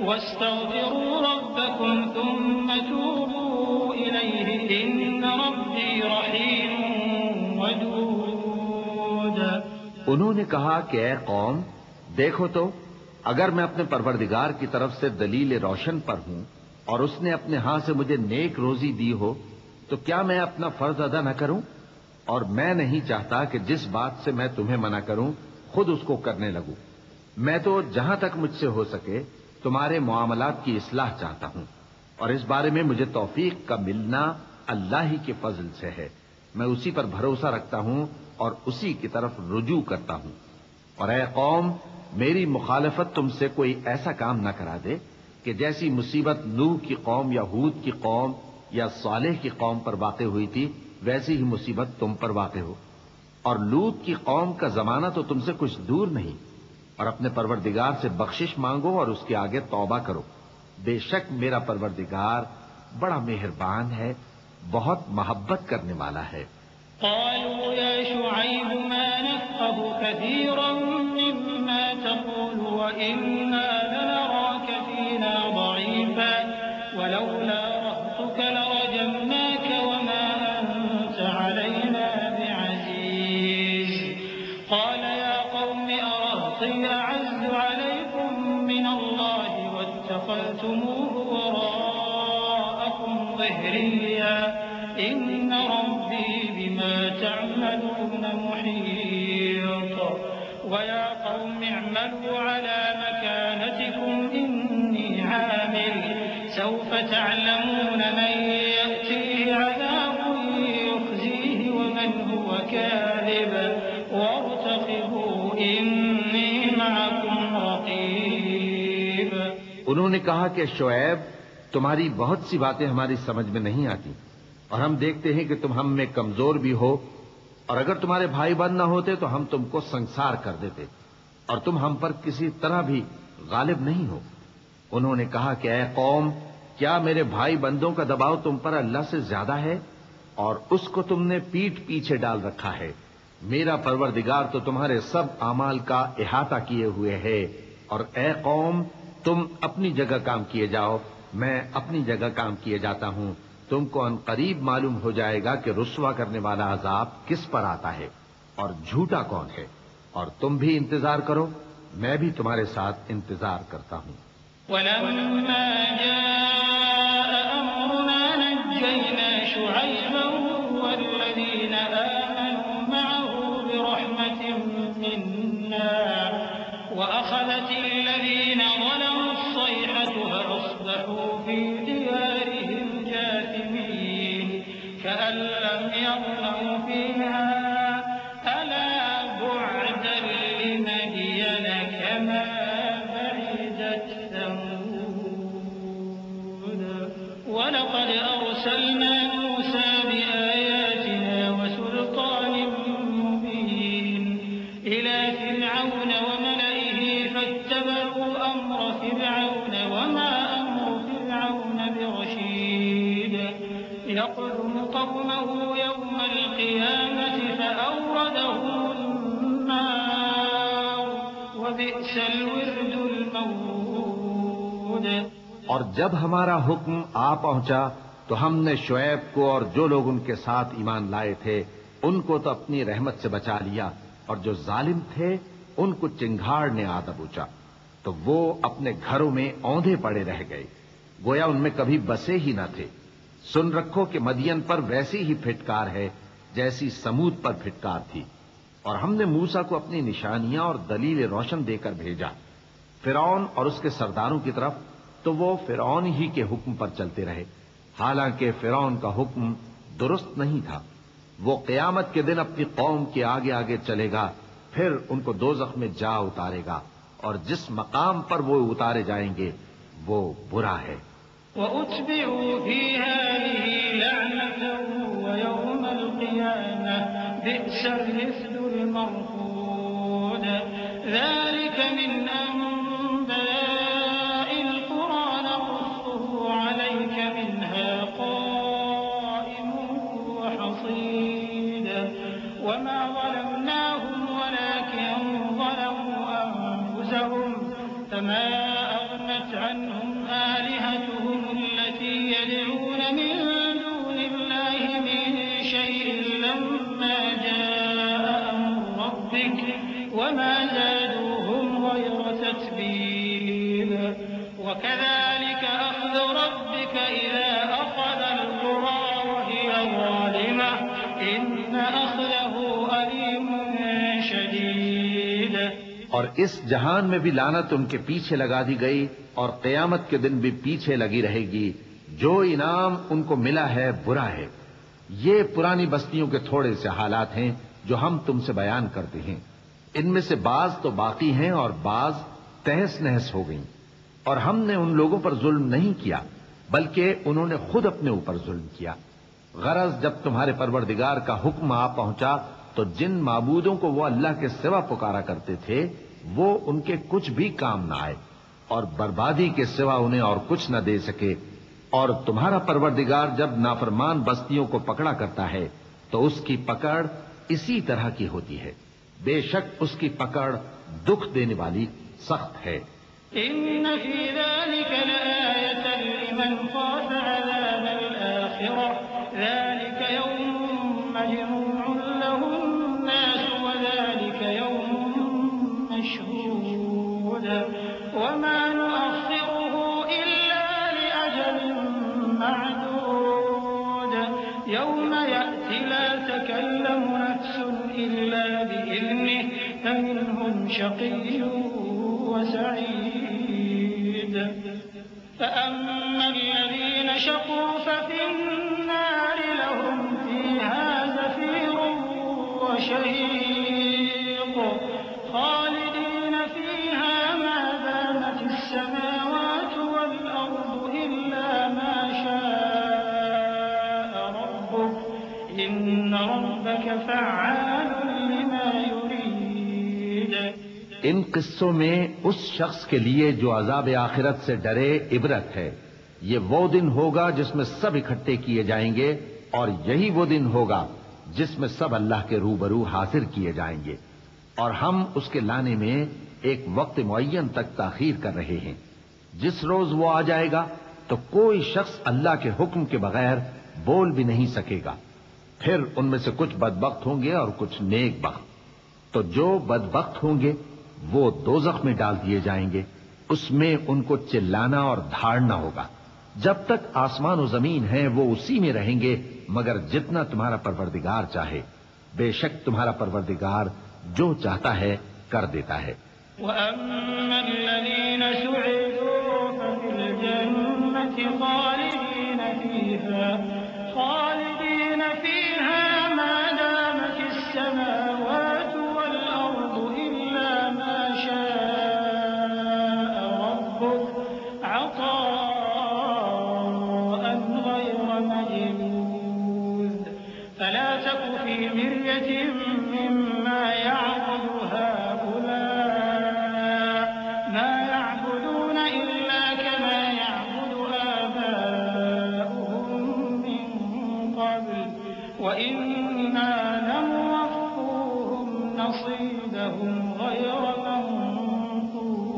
واستغفروا ربكم ثم توبوا إليه إن ربي رحيم ودود. انہوں نے کہا کہ اے قوم دیکھو تو اگر میں اپنے پروردگار کی طرف سے دلیل روشن پر ہوں اور اس نے اپنے ہاں سے مجھے نیک روزی دی ہو تو کیا میں اپنا فرض ادا نہ کروں؟ اور میں نہیں چاہتا کہ جس بات سے میں تمہیں منع کروں خود اس کو کرنے لگوں. میں تو جہاں تک مجھ سے ہو سکے تمہارے معاملات کی اصلاح چاہتا ہوں اور اس بارے میں مجھے توفیق کا ملنا اللہ ہی کے فضل سے ہے. میں اسی پر بھروسہ رکھتا ہوں اور اسی کی طرف رجوع کرتا ہوں. اور اے قوم میری مخالفت تم سے کوئی ایسا کام نہ کرا دے کہ جیسی مصیبت نوح کی قوم یا ہود کی قوم یا صالح کی قوم پر واقع ہوئی تھی ویسی ہی مصیبت تم پر واقع ہو. اور لوط کی قوم کا زمانہ تو تم سے کچھ دور نہیں. اور اپنے پروردگار سے بخشش مانگو اور اس کے آگے توبہ کرو. بے شک میرا پروردگار بڑا مہربان ہے بہت محبت کرنے والا ہے. قالوا يا شعيب ما نفقه كثيرا مما تقول وإنا لنراك فينا ضعيفا ولولا رهطك لرجمناك وما أنت علينا بعزيز. قال يا قوم أرهطي أعز عليكم من الله واتخذتموه وراءكم ظهريا إن ربي بما تعملون محيط. ويا قوم اعملوا على مكانتكم تعلمون من يأتيه عذاب يخزيه ومن هو كاذب وارتقبوا إني معكم رقيب. انہوں نے کہا کہ شعیب تمہاری بہت سی باتیں ہماری سمجھ میں نہیں آتی اور ہم دیکھتے ہیں کہ تم ہم میں کمزور بھی ہو اور اگر تمہارے بھائی بند نہ ہوتے تو ہم تم کو سنسار کر دیتے اور تم ہم پر کسی طرح بھی غالب نہیں ہو. انہوں نے کہا کہ اے قوم کیا میرے بھائی بندوں کا دباؤ تم پر اللہ سے زیادہ ہے اور اس کو تم نے پیٹھ پیچھے ڈال رکھا ہے. میرا پروردگار تو تمہارے سب اعمال کا احاطہ کیے ہوئے ہے. اور اے قوم تم اپنی جگہ کام کیے جاؤ میں اپنی جگہ کام کیے جاتا ہوں. تم کو ان قریب معلوم ہو جائے گا کہ رسوا کرنے والا عذاب کس پر آتا ہے اور جھوٹا کون ہے. اور تم بھی انتظار کرو میں بھی تمہارے ساتھ انتظار کرتا ہوں. ولما جاء أمرنا نجينا شعيبا والذين آمنوا معه برحمة منا وأخذت الذين ظلموا الصيحة فأصبحوا في ديارهم جاثمين كأن لم يغنوا فيها ألا بعدا لمدين كما بعدت ثمود ولقد أرسلنا موسى بآياتنا وسلطان مبين إلى فرعون وملئه فاتبعوا أمر فرعون وما أمر فرعون برشيد يقدم قومه يوم القيامة فأوردهم النار وبئس الورد المورود. اور جب ہمارا حکم آ پہنچا تو ہم نے شعیب کو اور جو لوگ ان کے ساتھ ایمان لائے تھے ان کو تو اپنی رحمت سے بچا لیا اور جو ظالم تھے ان کو چنگھاڑ نے آ دبوچا تو وہ اپنے گھروں میں اوندھے پڑے رہ گئے گویا ان میں کبھی بسے ہی نہ تھے. سن رکھو کہ مدین پر ویسی ہی پھٹکار ہے جیسی سمود پر پھٹکار تھی. اور ہم نے موسیٰ کو اپنی نشانیاں اور دلیل روشن دے کر بھیجا فرعون اور اس کے سرداروں کی طرف تو وہ فرعون ہی کے حکم پر چلتے رہے حالانکہ فرعون کا حکم درست نہیں تھا. وہ قیامت کے دن اپنی قوم کے آگے آگے چلے گا پھر ان کو دوزخ میں جا اتارے گا اور جس مقام پر وہ اتارے جائیں گے وہ برا ہے. وَأُتْبِعُوا فِي هَٰذِهِ لَعْنَةً وَيَوْمَ الْقِيَامَةِ بِئْسَ الرِّفْدُ الْمَرْفُودُ. ذَٰلِكَ مِنْ أَنبَاءِ الْقُرَىٰ نَقُصُّهُ عَلَيْكَ مِنْهَا قَائِمٌ وَحَصِيدٌ. وَمَا ظَلَمْنَاهُمْ وَلَٰكِن ظَلَمُوا أَنفُسَهُمْ فَمَا أَغْنَتْ عَنْهُمْ آلهتهم التي يدعون من دون الله من شيء لما جاء أمر ربك وما زادوهم غير تتبيب. وكذلك أخذ ربك إذا أخذ القرى وهي ظالمة إن أخذه أليم شديد. اور اس جہان میں بھی لعنت ان کے پیچھے لگا دی گئی اور قیامت کے دن بھی پیچھے لگی رہے گی. جو انعام ان کو ملا ہے برا ہے. یہ پرانی بستیوں کے تھوڑے سے حالات ہیں جو ہم تم سے بیان کرتے ہیں. ان میں سے بعض تو باقی ہیں اور بعض تہس نہس ہو گئیں. اور ہم نے ان لوگوں پر ظلم نہیں کیا بلکہ انہوں نے خود اپنے اوپر ظلم کیا. غرض جب تمہارے پروردگار کا حکم آ پہنچا تو جن معبودوں کو وہ اللہ کے سوا پکارا کرتے تھے وہ ان کے کچھ بھی کام نہ آئے اور بربادی کے سوا انہیں اور کچھ نہ دے سکے. اور تمہارا پروردگار جب نافرمان بستیوں کو پکڑا کرتا ہے تو اس کی پکڑ اسی طرح کی ہوتی ہے. بے شک اس کی پکڑ دکھ دینے والی سخت ہے. إن في ذلك لآية لمن خاف عذاب الآخرة ذلك يوم مجموع له الناس وذلك يوم مشهود وما نؤخره إلا لأجل معدود يوم يأتي لا تكلم نفس إلا بإذنه فمنهم شقي وسعيد فأما الذين شقوا ففي النار لهم فيها زفير وشهيق خالدين فيها ما دامت السماوات والأرض إلا ما شاء ربك إن ربك فعال لما يريد. ان قصوں میں اس شخص کے لیے جو عذاب آخرت سے ڈرے عبرت ہے. یہ وہ دن ہوگا جس میں سب اکٹھے کیے جائیں گے، اور یہی وہ دن ہوگا جس میں سب اللہ کے روبرو حاضر کیے جائیں گے، اور ہم اس کے لانے میں ایک وقت معین تک تاخیر کر رہے ہیں. جس روز وہ آ جائے گا تو کوئی شخص اللہ کے حکم کے بغیر بول بھی نہیں سکے گا. پھر ان میں سے کچھ بدبخت ہوں گے اور کچھ نیک بخت. تو جو بدبخت ہوں گے وہ دوزخ میں ڈال دیے جائیں گے. اس میں ان کو چلانا اور دھاڑنا ہوگا. جب تک آسمان و زمین ہیں وہ اسی میں رہیں گے مگر جتنا تمہارا پروردگار چاہے. بے شک تمہارا پروردگار جو چاہتا ہے کر دیتا ہے. وَأَمَّا الَّذِينَ سُعِدُوا فَفِي الْجَنَّةِ خَالِدِينَ فِيهَا مَا دَامَتِ السَّمَاوَاتُ وَالْأَرْضُ إِلَّا مَا شَاءَ رَبُّكَ عَطَاءً غَيْرَ مَجْذُوذٍ. فَلَا تَكُ فِي مِرْيَةٍ مِّمَّا يَعْبُدُ هَٰؤُلَاءِ مَا يَعْبُدُونَ إِلَّا كَمَا يَعْبُدُ آبَاؤُهُم مِّن قَبْلُ وَإِنَّا لَمُوَفُّوهُمْ نَصِيبَهُمْ غَيْرَ مَنقُوصٍ.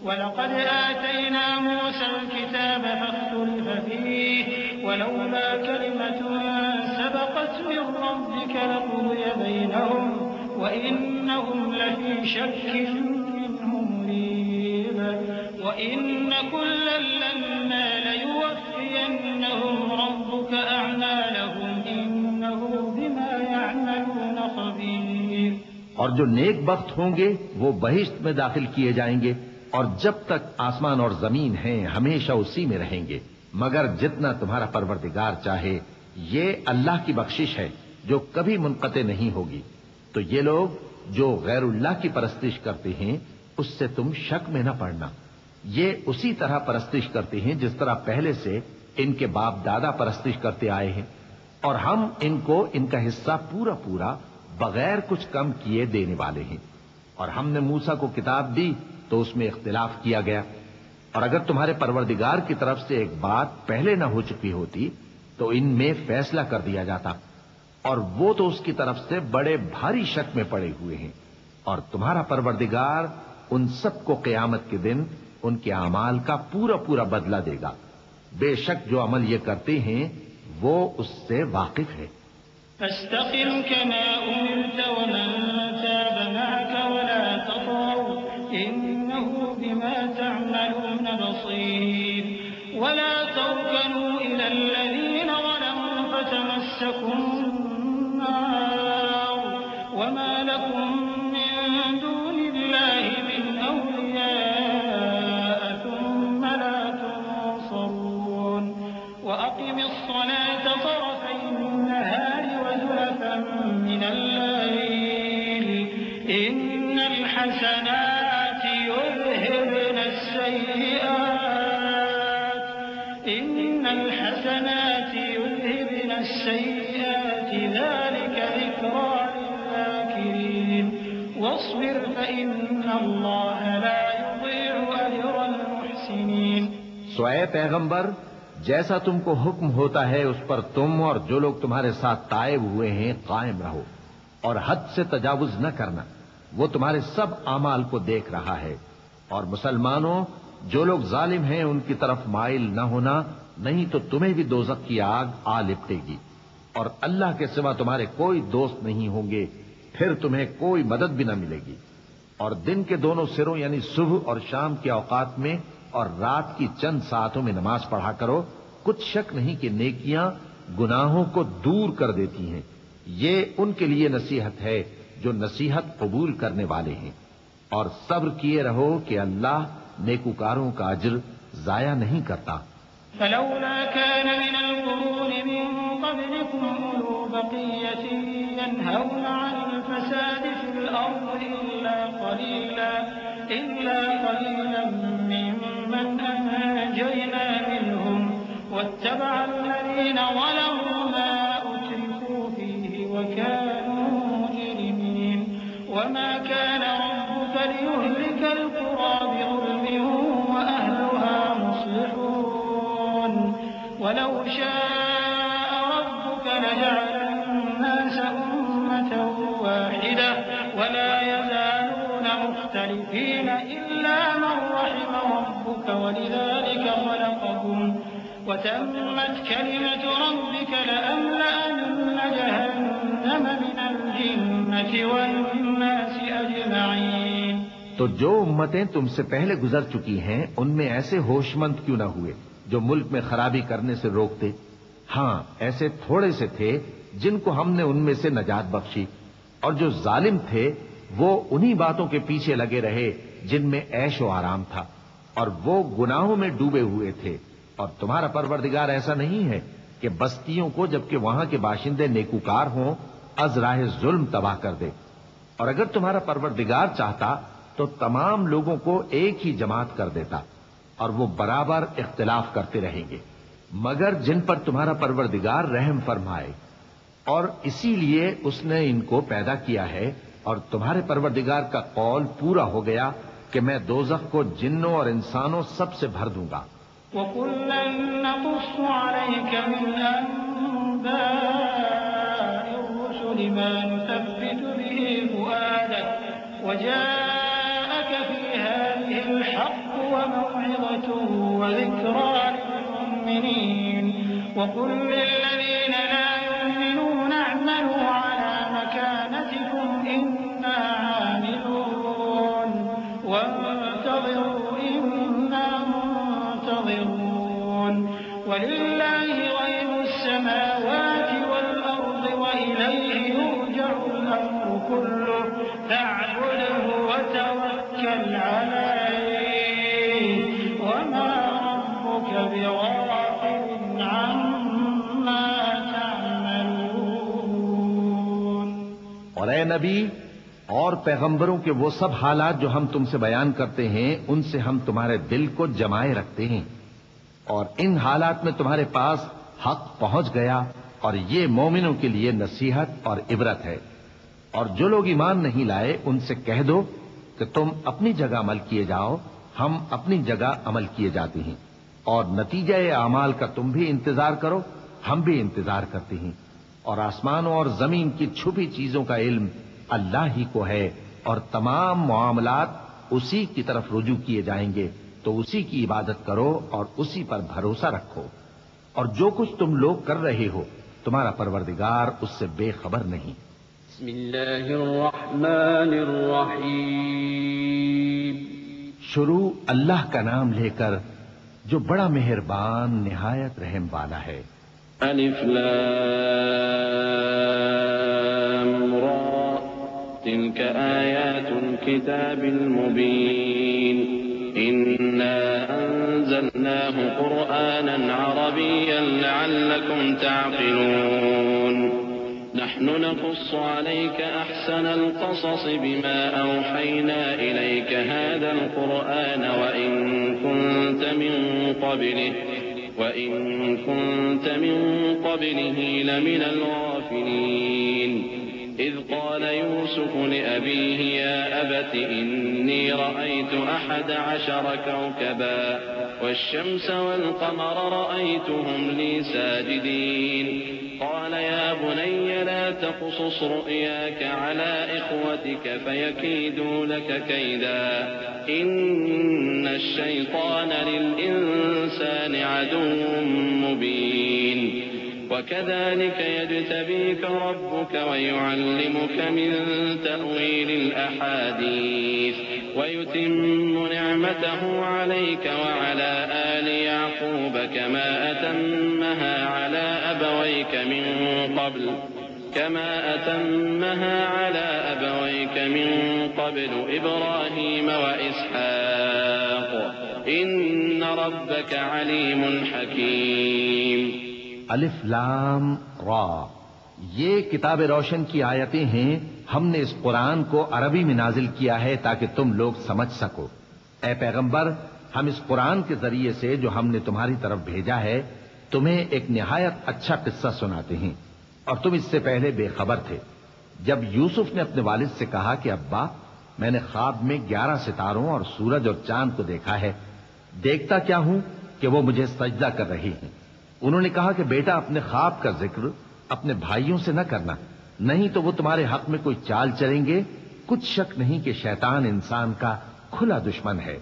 وَلَقَدْ آتَيْنَا مُوسَى الْكِتَابَ فَاخْتُلِفَ فِيهِ وَلَوْلَا كَلِمَةٌ سَبَقَتْ مِن رَّبِّكَ لَقُضِيَ بَيْنَهُمْ وَإِنَّهُمْ لَفِي شَكٍّ مِّنْهُ مُرِيبٍ. وَإِنَّ كُلًّا لَّمَّا لَيُوَفِّيَنَّهُمْ رَبُّكَ أَعْمَالَهُمْ إِنَّهُ بِمَا يَعْمَلُونَ خَبِيرٌ. اور جو نیک بخت ہوں گے وہ بہشت میں داخل کیے جائیں گے، اور جب تک آسمان اور زمین ہیں ہمیشہ اسی میں رہیں گے مگر جتنا تمہارا پروردگار چاہے. یہ اللہ کی بخشش ہے جو کبھی منقطع نہیں ہوگی. تو یہ لوگ جو غیر اللہ کی پرستش کرتے ہیں اس سے تم شک میں نہ پڑنا. یہ اسی طرح پرستش کرتے ہیں جس طرح پہلے سے ان کے باپ دادا پرستش کرتے آئے ہیں، اور ہم ان کو ان کا حصہ پورا پورا بغیر کچھ کم کیے دینے والے ہیں. اور ہم نے موسیٰ کو کتاب دی تو اس میں اختلاف کیا گیا، اور اگر تمہارے پروردگار کی طرف سے ایک بات پہلے نہ ہو چکی ہوتی تو ان میں فیصلہ کر دیا جاتا، اور وہ تو اس کی طرف سے بڑے بھاری شک میں پڑے ہوئے ہیں. اور تمہارا پروردگار ان سب کو قیامت کے دن ان کے اعمال کا پورا پورا بدلہ دے گا. بے شک جو عمل یہ کرتے ہیں وہ اس سے واقف ہے. فاستقم كما أمرت ومن تاب معك ولا تطغوا إنه بما تعملون بصير. ولا تركنوا إلى الذين ظلموا فتمسكم النار وما لكم من دون الله من أولياء ثم لا تنصرون. وأقم الصلاة طرفي النهار وزلفا من الليل إن الحسنات يذهبن السيئات ذلك ذكرى للذاكرين. واصبر فإن الله لا يضيع أجر المحسنين. سو اے پیغمبر، جیسا تم کو حکم ہوتا ہے اس پر تم اور جو لوگ تمہارے ساتھ تائب ہوئے ہیں قائم رہو، اور حد سے تجاوز نہ کرنا. وہ تمہارے سب اعمال کو دیکھ رہا ہے. اور مسلمانوں، جو لوگ ظالم ہیں ان کی طرف مائل نہ ہونا، نہیں تو تمہیں بھی دوزخ کی آگ آ لپٹے گی. اور اللہ کے سوا تمہارے کوئی دوست نہیں ہوں گے، پھر تمہیں کوئی مدد بھی نہ ملے گی. اور دن کے دونوں سروں یعنی صبح اور شام کے اوقات میں اور رات کی چند ساعتوں میں نماز پڑھا کرو. کچھ شک نہیں کہ نیکیاں گناہوں کو دور کر دیتی ہیں. یہ ان کے لیے نصیحت ہے جو نصیحت قبول کرنے والے ہیں. اور صبر کیے رہو کہ اللہ نیکوکاروں کا اجر ضائع نہیں کرتا۔ فلولا كان من القرون من قبلكم أولو بقية ينهون عن الفساد في الأرض إلا قليلا ممن أنجينا منهم واتبع الذين ظلموا ما أترفوا فيه وكانوا مجرمين وما كان ربك ليهلك القرى بظلم وأهلها مصلحون ولو شاء ربك لجعل الناس أمة واحدة ولا يزالون مختلفين إلا من رحم ربك ولذلك خلقهم وتمت كلمة ربك لأملأن جهنم من الجنة والناس أجمعين۔ تو جو امتیں تم سے پہلے گزر چکی ہیں ان میں ایسے ہوش مند کیوں نہ ہوئے جو ملک میں خرابی کرنے سے روکتے؟ ہاں، ایسے تھوڑے سے تھے جن کو ہم نے ان میں سے نجات بخشی، اور جو ظالم تھے وہ انہی باتوں کے پیچھے لگے رہے جن میں عیش و آرام تھا، اور وہ گناہوں میں ڈوبے ہوئے تھے۔ اور تمہارا پروردگار ایسا نہیں ہے کہ بستیوں کو جبکہ وہاں کے باشندے نیکوکار ہوں از راہ ظلم تباہ کر دے، اور اگر تمہارا پروردگار چاہتا تو تمام لوگوں کو ایک ہی جماعت کر دیتا، اور وہ برابر اختلاف کرتے رہیں گے مگر جن پر تمہارا پروردگار رحم فرمائے، اور اسی لیے اس نے ان کو پیدا کیا ہے۔ اور تمہارے پروردگار کا قول پورا ہو گیا کہ میں دوزخ کو جنوں اور انسانوں سب سے بھر دوں گا۔ وَكُلًّا نَّقُصُّ عَلَيْكَ مِنْ أَنبَاءِ الرُّسُلِ مَا نُثَبِّتُ بِهِ فُؤَادَكَ وَجَاءَكَ فِي هَٰذِهِ الْحَقُّ وَمَوْعِظَةٌ وَذِكْرَىٰ لِلْمُؤْمِنِينَ وَقُل لِّلَّذِينَ لَا يُؤْمِنُونَ اعْمَلُوا عَلَىٰ مَكَانَتِكُمْ إِنَّا عَامِلُونَ وَانتَظِرُوا إِنَّا منتظرون وَلِلَّهِ غَيْبُ السَّمَاوَاتِ وَالْأَرْضِ وَإِلَيْهِ يُرْجَعُ الْأَمْرُ كُلُّهُ فَاعْبُدْهُ وَتَوَكَّلْ عَلَيْهِ وَمَا رَبُّكَ بِغَافِلٍ عَمَّا تَعْمَلُونَ۔ اور اے نبی اور پیغمبروں کے وہ سب حالات جو ہم تم سے بیان کرتے ہیں ان سے ہم تمہارے دل کو جمائے رکھتے ہیں، اور ان حالات میں تمہارے پاس حق پہنچ گیا، اور یہ مومنوں کے لیے نصیحت اور عبرت ہے۔ اور جو لوگ ایمان نہیں لائے ان سے کہہ دو کہ تم اپنی جگہ عمل کیے جاؤ، ہم اپنی جگہ عمل کیے جاتے ہیں، اور نتیجہ اعمال کا تم بھی انتظار کرو، ہم بھی انتظار کرتے ہیں۔ اور آسمانوں اور زمین کی چھپی چیزوں کا علم اللہ ہی کو ہے، اور تمام معاملات اسی کی طرف رجوع کیے جائیں گے، تو اسی کی عبادت کرو اور اسی پر بھروسہ رکھو، اور جو کچھ تم لوگ کر رہے ہو تمہارا پروردگار اس سے بے خبر نہیں۔ بسم اللہ الرحمن الرحیم۔ شروع اللہ کا نام لے کر جو بڑا مہربان نہایت رحم والا ہے۔ الف لام را تلك آیات الكتاب المبین إنا أنزلناه قرآنا عربيا لعلكم تعقلون نحن نقص عليك أحسن القصص بما أوحينا إليك هذا القرآن وإن كنت من قبله لمن الغافلين إذ قال يوسف لأبيه يا أبت إني رأيت 11 كوكبا والشمس والقمر رأيتهم لي ساجدين قال يا بني لا تقصص رؤياك على إخوتك فيكيدوا لك كيدا إن الشيطان للإنسان عدو مبين وكذلك يجتبيك ربك ويعلمك من تأويل الأحاديث ويتم نعمته عليك وعلى آل يعقوب كما أتمها على أبويك من قبل إبراهيم وإسحاق إن ربك عليم حكيم. الف لام را، یہ کتاب روشن کی آیتیں ہیں. ہم نے اس قرآن کو عربی میں نازل کیا ہے تاکہ تم لوگ سمجھ سکو. اے پیغمبر، ہم اس قرآن کے ذریعے سے جو ہم نے تمہاری طرف بھیجا ہے تمہیں ایک نہایت اچھا قصہ سناتے ہیں، اور تم اس سے پہلے بے خبر تھے. جب یوسف نے اپنے والد سے کہا کہ ابا، میں نے خواب میں 11 ستاروں اور سورج اور چاند کو دیکھا ہے، دیکھتا کیا ہوں کہ وہ مجھے سجدہ کر رہی ہیں. انہوں نے کہا کہ بیٹا، اپنے خواب کا ذکر اپنے بھائیوں سے نہ کرنا، نہیں تو وہ تمہارے حق میں کوئی چال چلیں گے. کچھ شک نہیں کہ شیطان انسان کا کھلا دشمن ہے،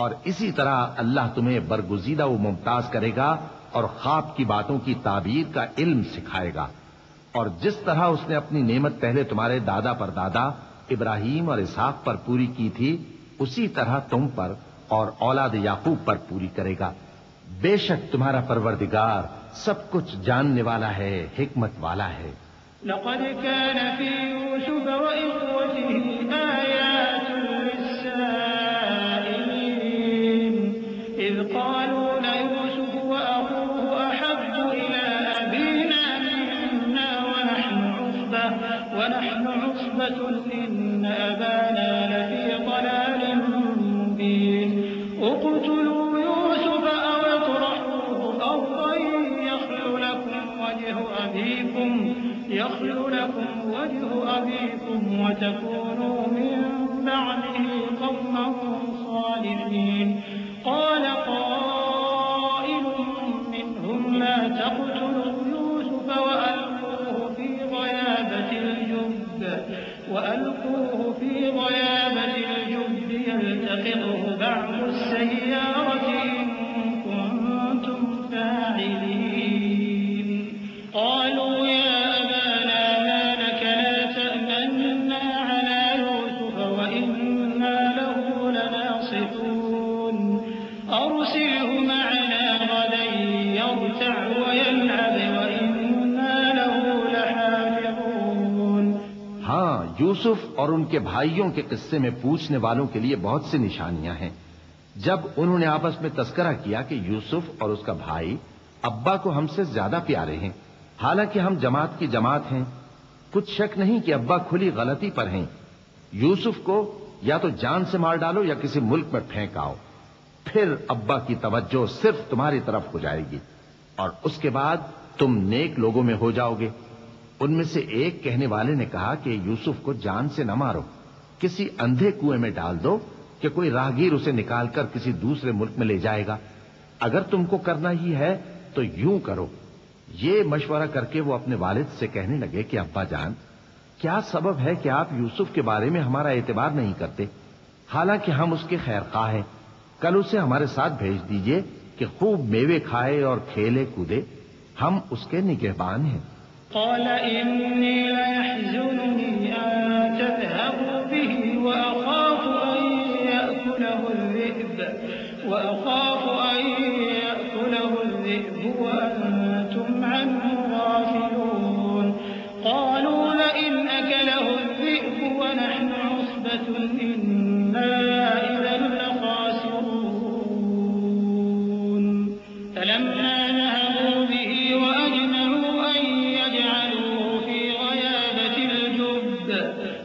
اور اسی طرح اللہ تمہیں برگزیدہ و ممتاز کرے گا اور خواب کی باتوں کی تعبیر کا علم سکھائے گا. اور جس طرح اس نے اپنی نعمت پہلے تمہارے دادا پر دادا ابراہیم اور اسحاق پر پوری کی تھی، اسی طرح تم پر اور اولاد یعقوب پر پوری کرے گا. بے شک تمہارا پروردگار سب کچھ جاننے والا ہے، حکمت والا ہے. لقد كان في يوسف وإخوته آيات للسائلين إذ قالوا ليوسف وأخوه أحب إلى أبينا منا ونحن عصبة إن أبانا لفي ضلال مبين. اقتلوا يوسف أو اطرحوه أرضا يخل لكم وجه أبيكم وتكونوا من بعده قوما صالحين. قال قائل منهم لا تقتلوا يوسف وألقوه في غيابة الجب يلتقطه بعض السيارة إن كنتم فاعلين. قالوا يا أبانا ما لك لا تأمنا على يوسف وإنا له لناصحون. أرسله معنا غدا يرتع ويلعب وإنا له لحافظون. ہاں، یوسف اور ان کے بھائیوں کے قصے میں پوچھنے والوں کے لیے بہت سی نشانیاں ہیں. جب انہوں نے آپس میں تذکرہ کیا کہ یوسف اور اس کا بھائی ابا کو ہم سے زیادہ پیارے ہیں، حالانکہ ہم جماعت کی جماعت ہیں، کچھ شک نہیں کہ ابا کھلی غلطی پر ہیں. یوسف کو یا تو جان سے مار ڈالو یا کسی ملک میں پھینک آؤ، پھر ابا کی توجہ صرف تمہاری طرف ہو جائے گی اور اس کے بعد تم نیک لوگوں میں ہو جاؤ گے. ان میں سے ایک کہنے والے نے کہا کہ یوسف کو جان سے نہ مارو، کسی اندھے کنویں میں ڈال دو کہ کوئی راہگیر اسے نکال کر کسی دوسرے ملک میں لے جائے گا. اگر تم کو کرنا ہی ہے تو یوں کرو. یہ مشورہ کر کے وہ اپنے والد سے کہنے لگے کہ ابا جان، کیا سبب ہے کہ آپ یوسف کے بارے میں ہمارا اعتبار نہیں کرتے، حالانکہ ہم اس کے خیر خواہ ہیں. کل اسے ہمارے ساتھ بھیج دیجئے کہ خوب میوے کھائے اور کھیلے کودے، ہم اس کے نگہبان ہیں. قال إني ليحزنني أن تذهبوا به وأخاف أن يأكله الذئب وأنتم عنه غافلون. قالوا لئن أكله الذئب ونحن عصبة إنا إذا لخاسرون. فلما ذهبوا به وأجمعوا أن يجعلوه في غيابة الجب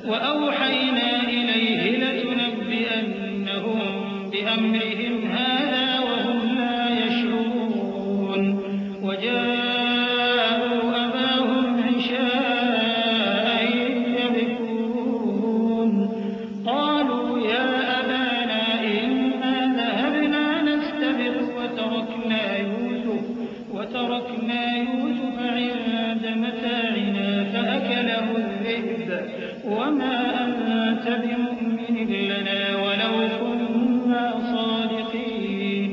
وأوحينا إليه لتنبئنهم بأمرهم هذا وهم لا يشعرون. وجاءوا أباهم عشاء يبكون. قالوا يا أبانا إنا ذهبنا نستبق وتركنا يوسف عند متاعنا فأكله الذئب وما أنت بمؤمن لنا ولو كنا صادقين.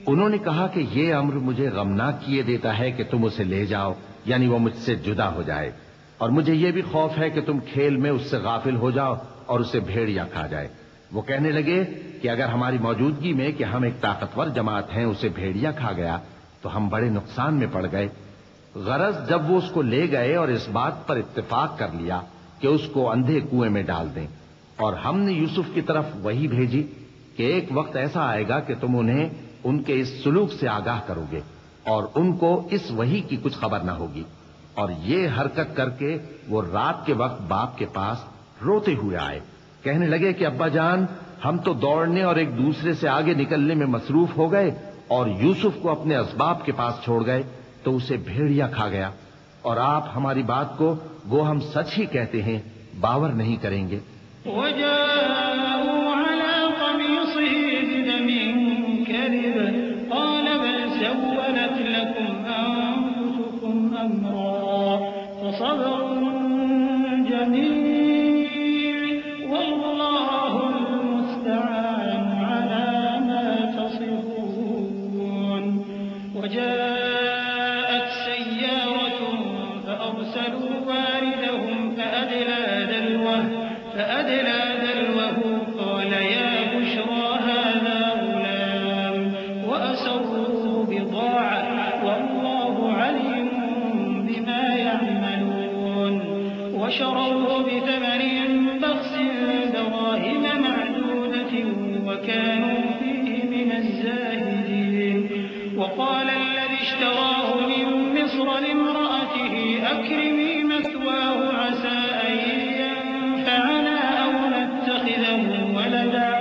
انہوں نے کہا کہ یہ امر مجھے غمناک کیے دیتا ہے کہ تم اسے لے جاؤ، یعنی وہ مجھ سے جدا ہو جائے، اور مجھے یہ بھی خوف ہے کہ تم کھیل میں اس سے غافل ہو جاؤ اور اسے بھیڑیا کھا جائے. وہ کہنے لگے کہ اگر ہماری موجودگی میں کہ ہم ایک طاقتور جماعت ہیں اسے بھیڑیا کھا گیا تو ہم بڑے نقصان میں پڑ گئے. غرض جب وہ اس کو لے گئے اور اس بات پر اتفاق کر لیا کہ اس کو اندھے کنویں میں ڈال دیں، اور ہم نے یوسف کی طرف وہی بھیجی کہ ایک وقت ایسا آئے گا کہ تم انہیں ان کے اس سلوک سے آگاہ کرو گے اور ان کو اس وحی کی کچھ خبر نہ ہوگی، اور یہ حرکت کر کے وہ رات کے وقت باپ کے پاس روتے ہوئے آئے، کہنے لگے کہ ابا جان، ہم تو دوڑنے اور ایک دوسرے سے آگے نکلنے میں مصروف ہو گئے اور یوسف کو اپنے اسباب کے پاس چھوڑ گئے تو اسے بھیڑیا کھا گیا، اور آپ ہماری بات کو گو ہم سچ ہی کہتے ہیں باور نہیں کریں گے۔ وجاءوا على قميصه بدم كذب قال بل سولت لكم أنفسكم أمرا فصبر جميل والله المستعان على ما تصفون۔ وجاءت سيارة فأرسلوا واردهم فأدلى دلوه قال يا بشرى هذا غلام وأسروه بضاعة والله عليم بما يعملون وشروه بثمن بخس دراهم معدودة وكانوا فيه من الزاهدين۔ وقال الذي اشتراه من مصر لامرأته أكرمي مثواه عسى أن ينفعنا أو نتخذه ولدا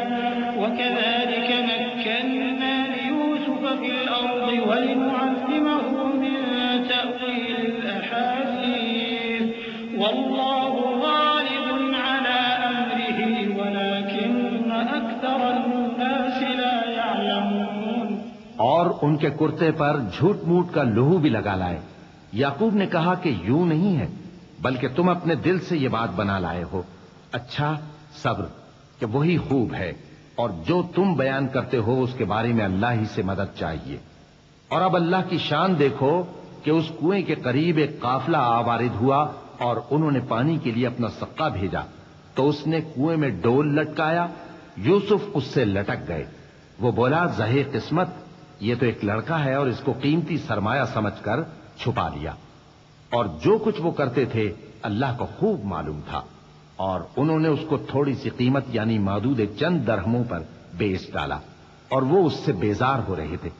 وكذلك مكنا ليوسف في الأرض ولنعلمه من تأويل الأحاديث والله غالب على أمره ولكن أكثر الناس لا يعلمون۔ اور ان کے کرتے پر جھوٹ موٹ کا لہو بھی لگا لائے۔ یعقوب نے کہا کہ یوں نہیں ہے، بلکہ تم اپنے دل سے یہ بات بنا لائے ہو۔ اچھا، صبر کہ وہی خوب ہے، اور جو تم بیان کرتے ہو اس کے بارے میں اللہ ہی سے مدد چاہیے۔ اور اب اللہ کی شان دیکھو کہ اس کنویں کے قریب ایک قافلہ آوارد ہوا اور انہوں نے پانی کے لیے اپنا سقا بھیجا تو اس نے کنویں میں ڈول لٹکایا، یوسف اس سے لٹک گئے۔ وہ بولا زہے قسمت، یہ تو ایک لڑکا ہے، اور اس کو قیمتی سرمایہ سمجھ کر چھپا لیا۔ اور جو کچھ وہ کرتے تھے اللہ کو خوب معلوم تھا، اور انہوں نے اس کو تھوڑی سی قیمت یعنی معدود چند درہموں پر بیچ ڈالا، اور وہ اس سے بیزار ہو رہے تھے۔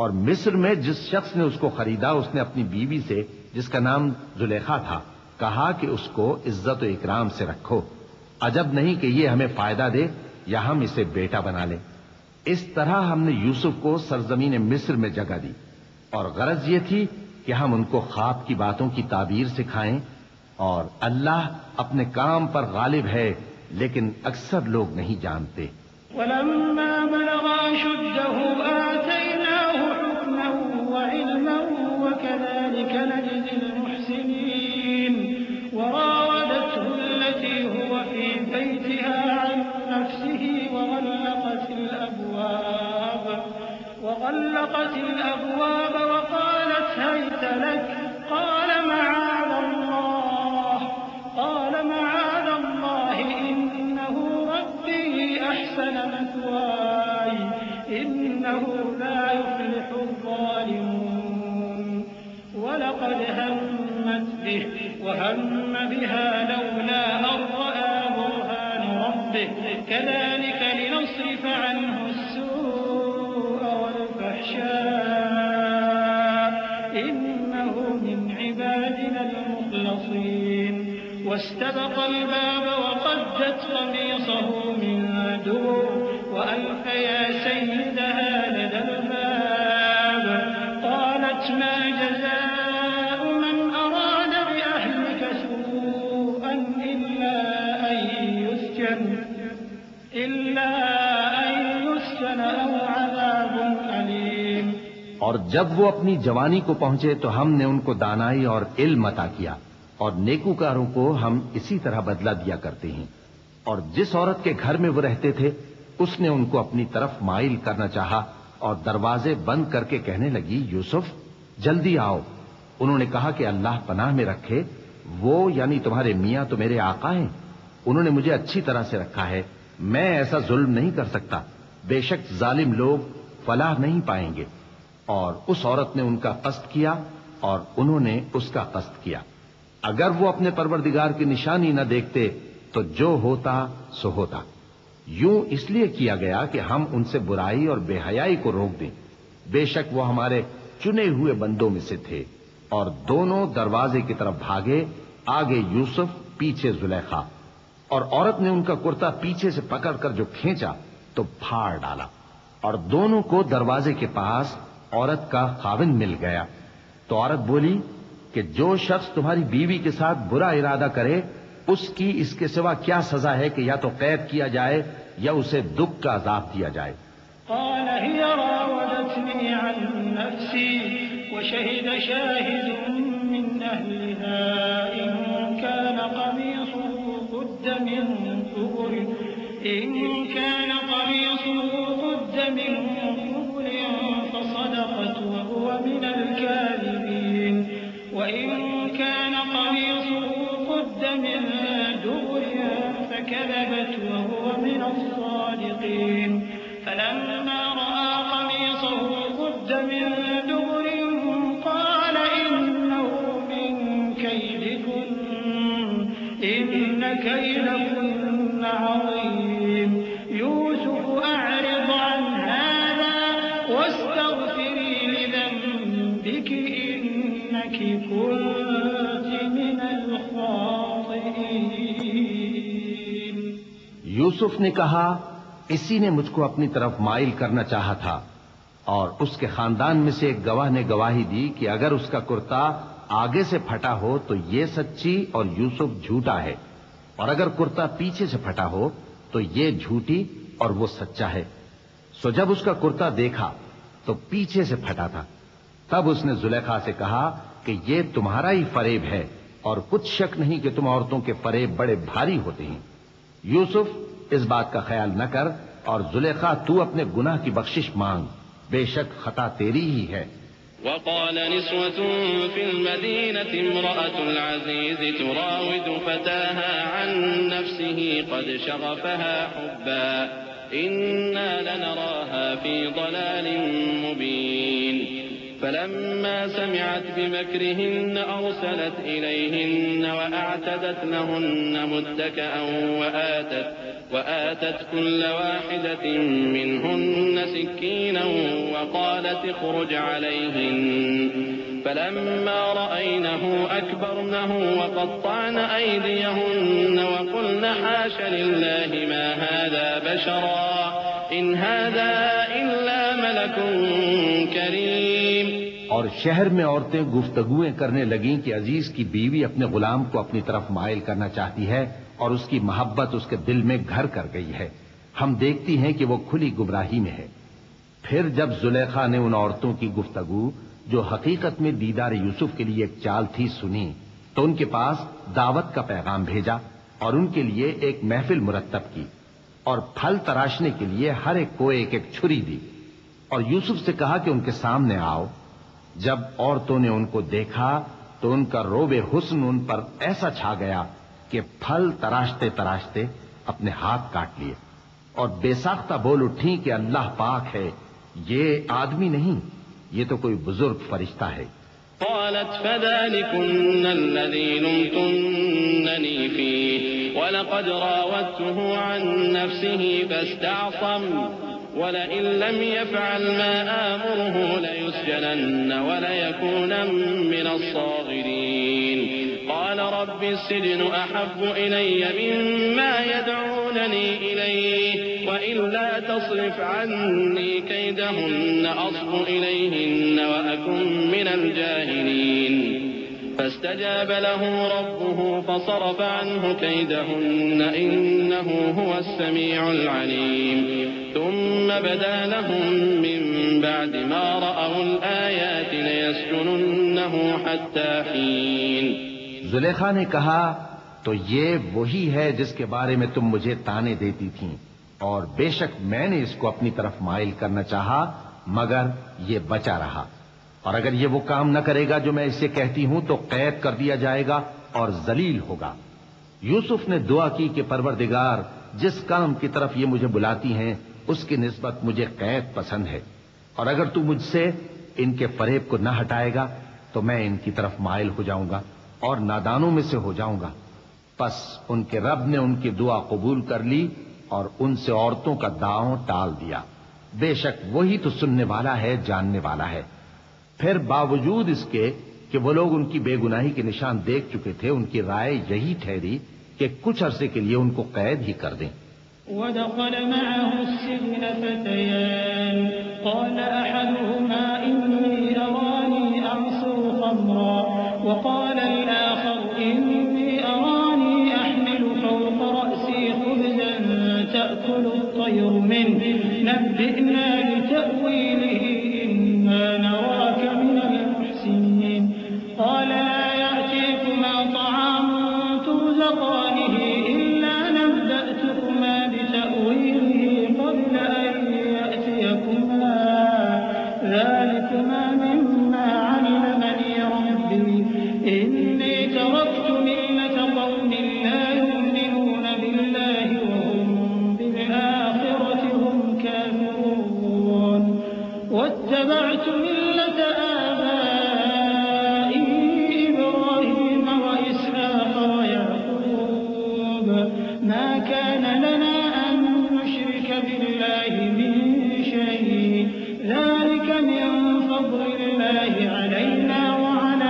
اور مصر میں جس شخص نے اس کو خریدا اس نے اپنی بیوی سے جس کا نام زلیخا تھا کہا کہ اس کو عزت و اکرام سے رکھو، عجب نہیں کہ یہ ہمیں فائدہ دے یا ہم اسے بیٹا بنا لیں۔ اس طرح ہم نے یوسف کو سرزمین مصر میں جگہ دی، اور غرض یہ تھی کہ ہم ان کو خواب کی باتوں کی تعبیر سکھائیں، اور اللہ اپنے کام پر غالب ہے لیکن اکثر لوگ نہیں جانتے۔ ولما بلغ أشده آتيناه حكما وعلما وكذلك نجزي المحسنين وراودته التي هو في بيتها عن نفسه وغلقت الأبواب وقالت هيت لك قال معاذ الله إنه ربي أحسن مثواي إنه لا يفلح الظالمون ولقد همت به وهم بها لولا أن رأى برهان ربه كذلك لنصرف عنه السوء والفحشاء إنه من عبادنا المخلصين واستبق الباب وقدت قميصه من دبر وألف يا سيدها لدى الباب قالت ما جزاء من أراد بأهلك سوءا إلا أن يسجن أو عذاب أليم۔ اور جب وہ اپنی جوانی کو پہنچے تو ہم نے ان کو دانائی اور علم عطا کیا، اور نیکوکاروں کو ہم اسی طرح بدلہ دیا کرتے ہیں۔ اور جس عورت کے گھر میں وہ رہتے تھے اس نے ان کو اپنی طرف مائل کرنا چاہا اور دروازے بند کر کے کہنے لگی یوسف جلدی آؤ۔ انہوں نے کہا کہ اللہ پناہ میں رکھے، وہ یعنی تمہارے میاں تو میرے آقا ہیں، انہوں نے مجھے اچھی طرح سے رکھا ہے، میں ایسا ظلم نہیں کر سکتا، بے شک ظالم لوگ فلاح نہیں پائیں گے۔ اور اس عورت نے ان کا قصد کیا اور انہوں نے اس کا قصد کیا۔ اگر وہ اپنے پروردگار کی نشانی نہ دیکھتے تو جو ہوتا سو ہوتا۔ یوں اس لیے کیا گیا کہ ہم ان سے برائی اور بے حیائی کو روک دیں. بے شک وہ ہمارے چنے ہوئے بندوں میں سے تھے. اور دونوں دروازے کی طرف بھاگے، آگے یوسف، پیچھے زلیخا. اور عورت نے ان کا کرتا پیچھے سے پکڑ کر جو کھینچا تو پھاڑ ڈالا، اور دونوں کو دروازے کے پاس عورت کا خاوند مل گیا. تو عورت بولی کہ جو شخص تمہاری بیوی کے ساتھ برا ارادہ کرے اس کی اس کے سوا کیا سزا ہے کہ یا تو قید کیا جائے یا اسے دکھ کا عذاب دیا جائے. قال هي راودتني عن نفسي وشهد شاهد من أهلها إن كان قميصه قد من قبل فصدقت وهو من الكاذبين وإن كان قميصه قد من دبر فكذبت وهو من الصادقين فلما رأى قميصه قد من دبر قال إنه من كيدكن إن كيدكن عظيم يوسف أعرض عن هذا واستغفري لذنبك إنك كنت من الخاطئين. یوسف نے کہا اسی نے مجھ کو اپنی طرف مائل کرنا چاہا تھا، اور اس کے خاندان میں سے ایک گواہ نے گواہی دی کہ اگر اس کا کرتا آگے سے پھٹا ہو تو یہ سچی اور یوسف جھوٹا ہے، اور اگر کرتا پیچھے سے پھٹا ہو تو یہ جھوٹی اور وہ سچا ہے. سو جب اس کا کرتا دیکھا تو پیچھے سے پھٹا تھا. تب اس نے زلیخا سے کہا کہ یہ تمہارا ہی فریب ہے، اور کچھ شک نہیں کہ تم عورتوں کے فریب بڑے بھاری ہوتے ہیں. یوسف اس بات کا خیال نہ کر، اور زلیخا تو اپنے گناہ کی بخشش مانگ، بے شک خطا تیری ہی ہے. وقال نسوة في المدينة امرأة العزيز تراود فتاها عن نفسه قد شغفها حبا إنا لنراها في ضلال مبين. فلما سمعت بمكرهن أرسلت إليهن وأعتدت لهن متكئا وآتت كل واحدة منهن سكينا وقالت اخرج عليهن. فلما رأينه أكبرنه وقطعن أيديهن وقلن حاش لله ما هذا بشرا إن هذا إلا ملك کریم. اور شہر میں عورتیں گفتگویں کرنے لگیں کہ عزیز کی بیوی اپنے غلام کو اپنی طرف مائل کرنا چاہتی ہے اور اس کی محبت اس کے دل میں گھر کر گئی ہے. ہم دیکھتی ہیں کہ وہ کھلی گمراہی میں ہے. پھر جب زلیخا نے ان عورتوں کی گفتگو جو حقیقت میں دیدار یوسف کے لیے ایک چال تھی سنی تو ان کے پاس دعوت کا پیغام بھیجا اور ان کے لیے ایک محفل مرتب کی اور پھل تراشنے کے لیے ہر ایک کو ایک ایک چھری دی اور یوسف سے کہا کہ ان کے سامنے آؤ. جب عورتوں نے ان کو دیکھا تو ان کا روب حسن ان پر ایسا چھا گیا کہ پھل تراشتے تراشتے اپنے ہاتھ کاٹ لیے اور بے ساختہ بول اٹھی کہ اللہ پاک ہے، یہ آدمی نہیں، یہ تو کوئی بزرگ فرشتہ ہے. قالت فذلكن الذي لمتنني فيه ولقد راودته عن نفسه فاستعصم ولئن لم يفعل ما آمره ليسجنن وليكونن من الصاغرين. قال رب السجن أحب إلي مما يدعونني إليه وإلا تصرف عني كيدهن أصب إليهن وأكن من الجاهلين. فاستجاب له ربه فصرف عنه كيدهن إنه هو السميع العليم. ثم بدا لهم من بعد ما رأوا الآيات ليسجننه حتى حين. زلیخا نے کہا تو یہ وہی ہے جس کے بارے میں تم مجھے تانے دیتی تھیں، اور بے شک میں نے اس کو اپنی طرف مائل کرنا چاہا مگر یہ بچا رہا، اور اگر یہ وہ کام نہ کرے گا جو میں اسے کہتی ہوں تو قید کر دیا جائے گا اور ذلیل ہوگا. یوسف نے دعا کی کہ پروردگار جس کام کی طرف یہ مجھے بلاتی ہیں اس کی نسبت مجھے قید پسند ہے، اور اگر تو مجھ سے ان کے فریب کو نہ ہٹائے گا تو میں ان کی طرف مائل ہو جاؤں گا اور نادانوں میں سے ہو جاؤں گا. پس ان کے رب نے ان کی دعا قبول کر لی اور ان سے عورتوں کا داؤں ٹال دیا. بے شک وہی تو سننے والا ہے، جاننے والا ہے. پھر باوجود اس کے کہ وہ لوگ ان کی بے گناہی کے نشان دیکھ چکے تھے، ان کی رائے یہی ٹھہری کہ کچھ عرصے کے لیے ان کو قید ہی کر دیں. ودخل معه السجن فتيان قال أحدهما إني أراني أعصر خمرا وقال الآخر إني أراني أحمل فوق رأسي خبزا تأكل الطير منه نبئنا بتأويله إنا نراك من المحسنين قال لا يأتيكما طعام ترزقانه إلا نبأتكما بتأويله قبل أن يأتيكما ذلكما مما علمني ربي إني تركت ملة قوم لا يؤمنون بالله وهم بالآخرة هم كافرون واتبعت ملة آبائي إبراهيم وإسحاق ويعقوب ما كان لنا أن نشرك بالله من شيء ذلك من فضل الله علينا وعلى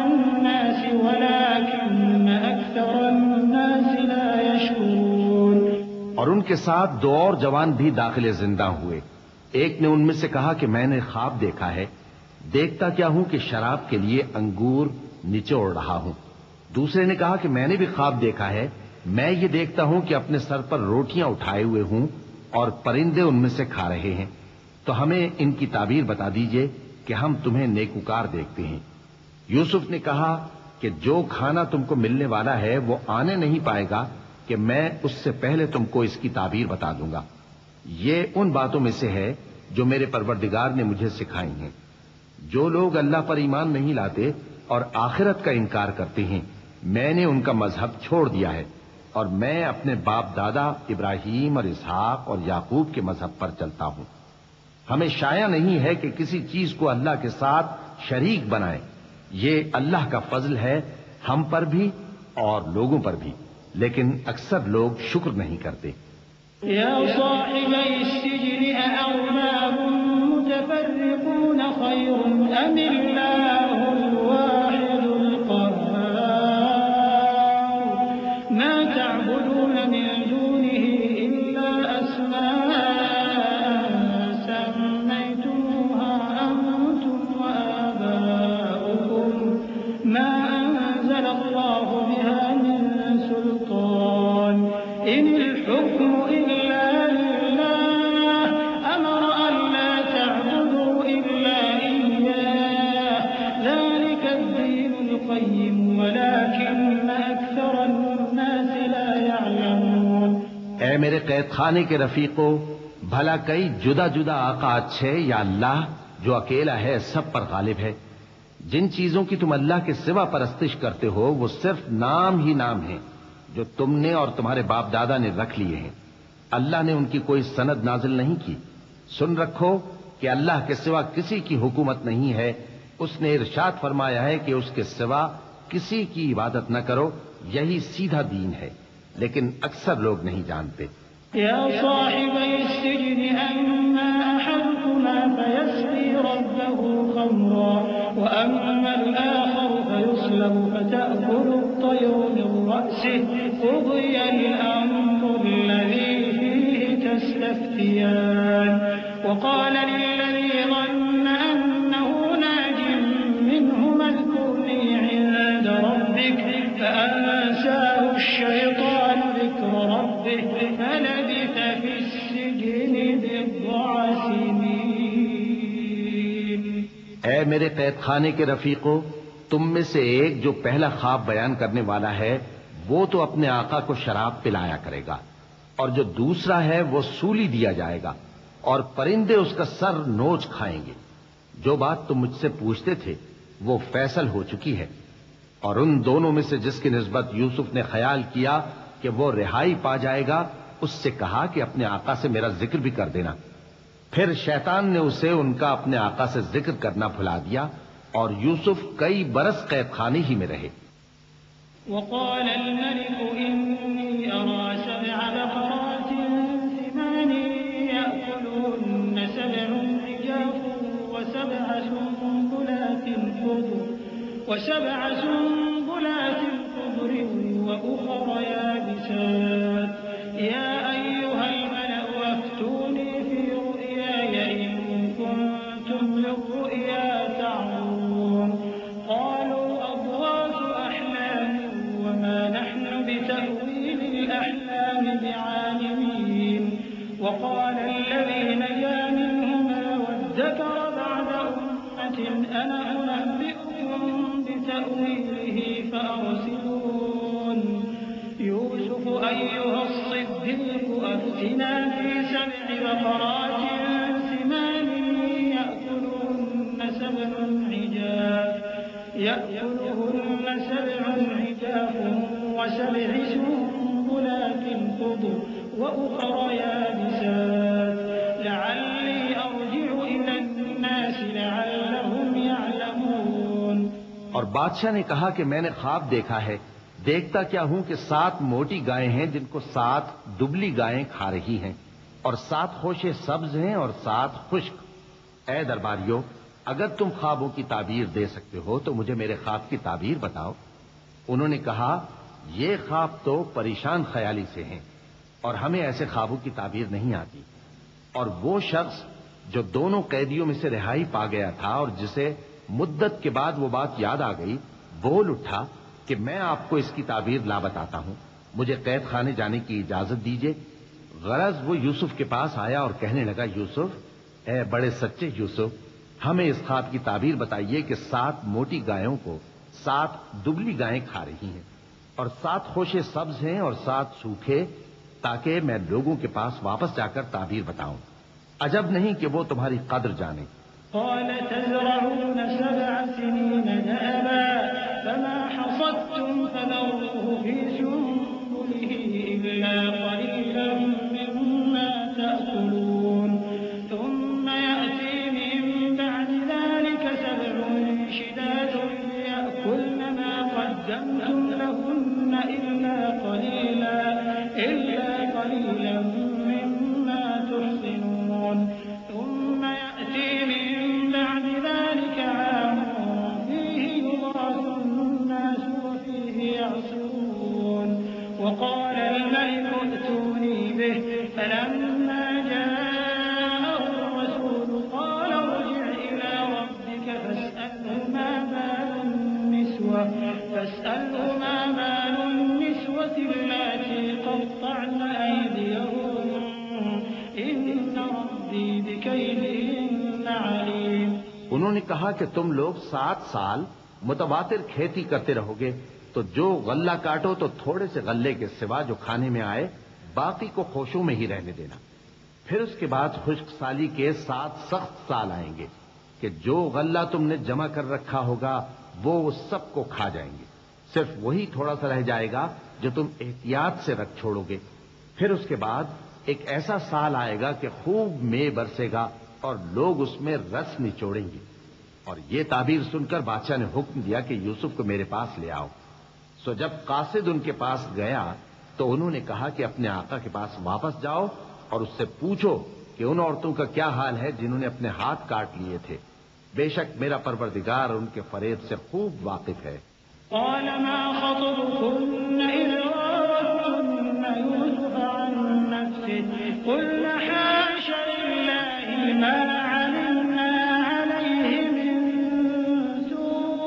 الناس ولكن أكثر الناس لا يشكرون. اور ان کے ساتھ دو اور جوان بھی داخل زندہ ہوئے. ایک نے ان میں سے کہا کہ میں نے خواب دیکھا ہے، دیکھتا کیا ہوں کہ شراب کے لیے انگور نچوڑ رہا ہوں. دوسرے نے کہا کہ میں نے بھی خواب دیکھا ہے، میں یہ دیکھتا ہوں کہ اپنے سر پر روٹیاں اٹھائے ہوئے ہوں اور پرندے ان میں سے کھا رہے ہیں. تو ہمیں ان کی تعبیر بتا دیجئے کہ ہم تمہیں نیکوکار دیکھتے ہیں. یوسف نے کہا کہ جو کھانا تم کو ملنے والا ہے وہ آنے نہیں پائے گا کہ میں اس سے پہلے تم کو اس کی تعبیر بتا دوں گا. یہ ان باتوں میں سے ہے جو میرے پروردگار نے مجھے سکھائی ہیں. جو لوگ اللہ پر ایمان نہیں لاتے اور آخرت کا انکار کرتے ہیں، میں نے ان کا مذہب چھوڑ دیا ہے اور میں اپنے باپ دادا ابراہیم اور اسحاق اور یعقوب کے مذہب پر چلتا ہوں. ہمیں شایع نہیں ہے کہ کسی چیز کو اللہ کے ساتھ شریک بنائیں. یہ اللہ کا فضل ہے ہم پر بھی اور لوگوں پر بھی، لیکن اکثر لوگ شکر نہیں کرتے. يا صاحبي السجن أأرباب متفرقون خير أم الله الواحد القهار ما تعبدون من دونه إلا أسماء سميتموها أنتم وآباؤكم ما أنزل الله بها من سلطان إن الحكم إلا لله أمر أن لا تعبدوا إلا إياه ذلك الدين القيم ولكن أكثر الناس لا يعلمون. اے میرے قید خانے کے رفیقو، بھلا کئی جدا جدا آقا اچھے یا اللہ جو اکیلا ہے سب پر غالب ہے؟ جن چیزوں کی تم اللہ کے سوا پرستش کرتے ہو وہ صرف نام ہی نام ہیں جو تم نے اور تمہارے باپ دادا نے رکھ لیے ہیں. اللہ نے ان کی کوئی سند نازل نہیں کی. سن رکھو کہ اللہ کے سوا کسی کی حکومت نہیں ہے. اس نے ارشاد فرمایا ہے کہ اس کے سوا کسی کی عبادت نہ کرو، یہی سیدھا دین ہے، لیکن اکثر لوگ نہیں جانتے. يا صاحبي السجن أما أحدكما فيسقي ربه خمرا وأما الآخر فيصلب فتأكل الطير من رأسه قضي الأمر الذي فيه تستفتيان وقال للذي ظن أنه ناج منهما اذكرني عند ربك فأنساه الشيطان ذكر ربه فلبث في السجن بضع سنين. اے میرے قید خانے کے رفیقو، تم میں سے ایک جو پہلا خواب بیان کرنے والا ہے وہ تو اپنے آقا کو شراب پلایا کرے گا، اور جو دوسرا ہے وہ سولی دیا جائے گا اور پرندے اس کا سر نوچ کھائیں گے. جو بات تم مجھ سے پوچھتے تھے وہ فیصل ہو چکی ہے. اور ان دونوں میں سے جس کی نسبت یوسف نے خیال کیا کہ وہ رہائی پا جائے گا، اس سے کہا کہ اپنے آقا سے میرا ذکر بھی کر دینا. پھر شیطان نے اسے ان کا اپنے آقا سے ذکر کرنا بھلا دیا اور یوسف کئی برس قید خانے ہی میں رہے۔ وقال الملك إني أرى 7 بقرات سمان يأكلهن 7 عجاف وسبع سنبلات خضر وأخر يابسات يا أيها الملأ أفتوني في رؤياي إن كنتم للرؤيا تعبرون قالوا أضغاث أحلام وما نحن بتأويل الأحلام بعالمين وقال الذي نجا منهما وادكر بعد أمة أنا أنبئكم بتأويله فأرسلون يوسف أيها الصديق أفتنا في 7 بقرات سمان يأكلهن 7 عجاف و7 سنبلات خضر وأخر يابسات لعلي أرجع إلى الناس لعلهم يعلمون۔ اور بادشاہ نے کہا کہ میں نے خواب دیکھا ہے، دیکھتا کیا ہوں کہ 7 موٹی گائیں ہیں جن کو 7 دبلی گائیں کھا رہی ہیں، اور 7 خوشے سبز ہیں اور 7 خشک۔ اے درباریوں، اگر تم خوابوں کی تعبیر دے سکتے ہو تو مجھے میرے خواب کی تعبیر بتاؤ۔ انہوں نے کہا یہ خواب تو پریشان خیالی سے ہیں اور ہمیں ایسے خوابوں کی تعبیر نہیں آتی۔ اور وہ شخص جو دونوں قیدیوں میں سے رہائی پا گیا تھا اور جسے مدت کے بعد وہ بات یاد آ گئی، بول اٹھا کہ میں آپ کو اس کی تعبیر لا بتاتا ہوں، مجھے قید خانے جانے کی اجازت دیجیے۔ غرض وہ یوسف کے پاس آیا اور کہنے لگا، یوسف، اے بڑے سچے یوسف، ہمیں اس خواب کی تعبیر بتائیے کہ 7 موٹی گایوں کو 7 دبلی گائیں کھا رہی ہیں، اور 7 خوشے سبز ہیں اور 7 سوکھے، تاکہ میں لوگوں کے پاس واپس جا کر تعبیر بتاؤں۔ عجب نہیں کہ وہ تمہاری قدر جانے۔ قال تزرعون 7 سنين دأبا فما حصدتم فذروه في سنبله إلا قليلا مما تأكلون ثم يأتي من بعد ذلك 7 شداد يأكلن ما قدمتم لهن إلا قليلا مما تحصنون ثم يأتي من بعد ذلك عام فيه يغاث الناس وفيه يعصرون وقال الملك ائتوني به فلما جاءه الرسول قال ارجع إلى ربك فاسأله ما بال النسوة اللاتي قطعن أيديهن إن ربي بكيدهن عليم۔ انہوں نے کہا کہ تم لوگ 7 سال متواتر کھیتی کرتے رہو گے، تو جو غلہ کاٹو تو تھوڑے سے غلے کے سوا جو کھانے میں آئے باقی کو خوشوں میں ہی رہنے دینا۔ پھر اس کے بعد خشک سالی کے 7 سخت سال آئیں گے کہ جو غلہ تم نے جمع کر رکھا ہوگا وہ سب کو کھا جائیں گے، صرف وہی تھوڑا سا رہ جائے گا جو تم احتیاط سے رکھ چھوڑو گے۔ پھر اس کے بعد ایک ایسا سال آئے گا کہ خوب مے برسے گا اور لوگ اس میں رس نچوڑیں گے۔ اور یہ تعبیر سن کر بادشاہ نے حکم دیا کہ یوسف کو میرے پاس لے آؤ۔ سو جب قاصد ان کے پاس گیا تو انہوں نے کہا کہ اپنے آقا کے پاس واپس جاؤ اور اس سے پوچھو کہ ان عورتوں کا کیا حال ہے جنہوں نے اپنے ہاتھ کاٹ لیے تھے، بے شک میرا پروردگار ان کے فریب سے خوب واقف ہے۔ قال ما خطبكن إذ راوتن يوسف عن نفسه قلن حاش لله ما علمنا عليه من سوء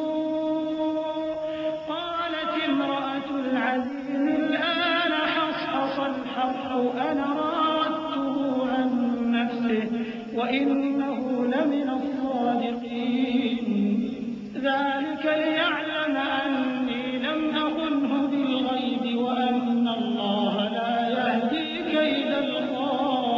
قالت امرأة العزيز الآن حصحص الحق أنا راودته عن نفسه وإنه لمن الصادقين ذلك ليعلم أني لم أخنه بالغيب وأن الله لا يهدي كيد الخائنين۔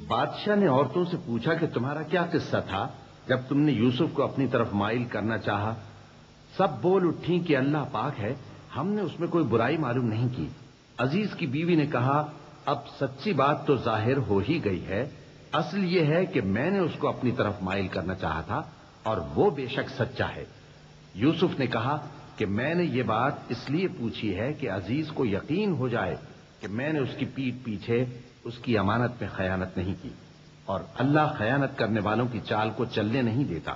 بادشاہ نے عورتوں سے پوچھا کہ تمہارا کیا قصہ تھا جب تم نے یوسف کو اپنی طرف مائل کرنا چاہا؟ سب بول اٹھی کہ اللہ پاک ہے، ہم نے اس میں کوئی برائی معلوم نہیں کی۔ عزیز کی بیوی نے کہا، اب سچی بات تو ظاہر ہو ہی گئی ہے، اصل یہ ہے کہ میں نے اس کو اپنی طرف مائل کرنا چاہا تھا اور وہ بے شک سچا ہے۔ یوسف نے کہا کہ میں نے یہ بات اس لیے پوچھی ہے کہ عزیز کو یقین ہو جائے کہ میں نے اس کی پیٹھ پیچھے اس کی امانت میں خیانت نہیں کی، اور اللہ خیانت کرنے والوں کی چال کو چلنے نہیں دیتا۔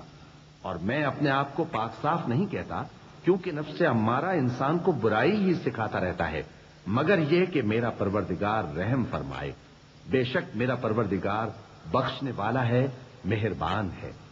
اور میں اپنے آپ کو پاک صاف نہیں کہتا، کیونکہ نفس امارہ انسان کو برائی ہی سکھاتا رہتا ہے، مگر یہ کہ میرا پروردگار رحم فرمائے۔ بے شک میرا پروردگار بخشنے والا ہے، مہربان ہے۔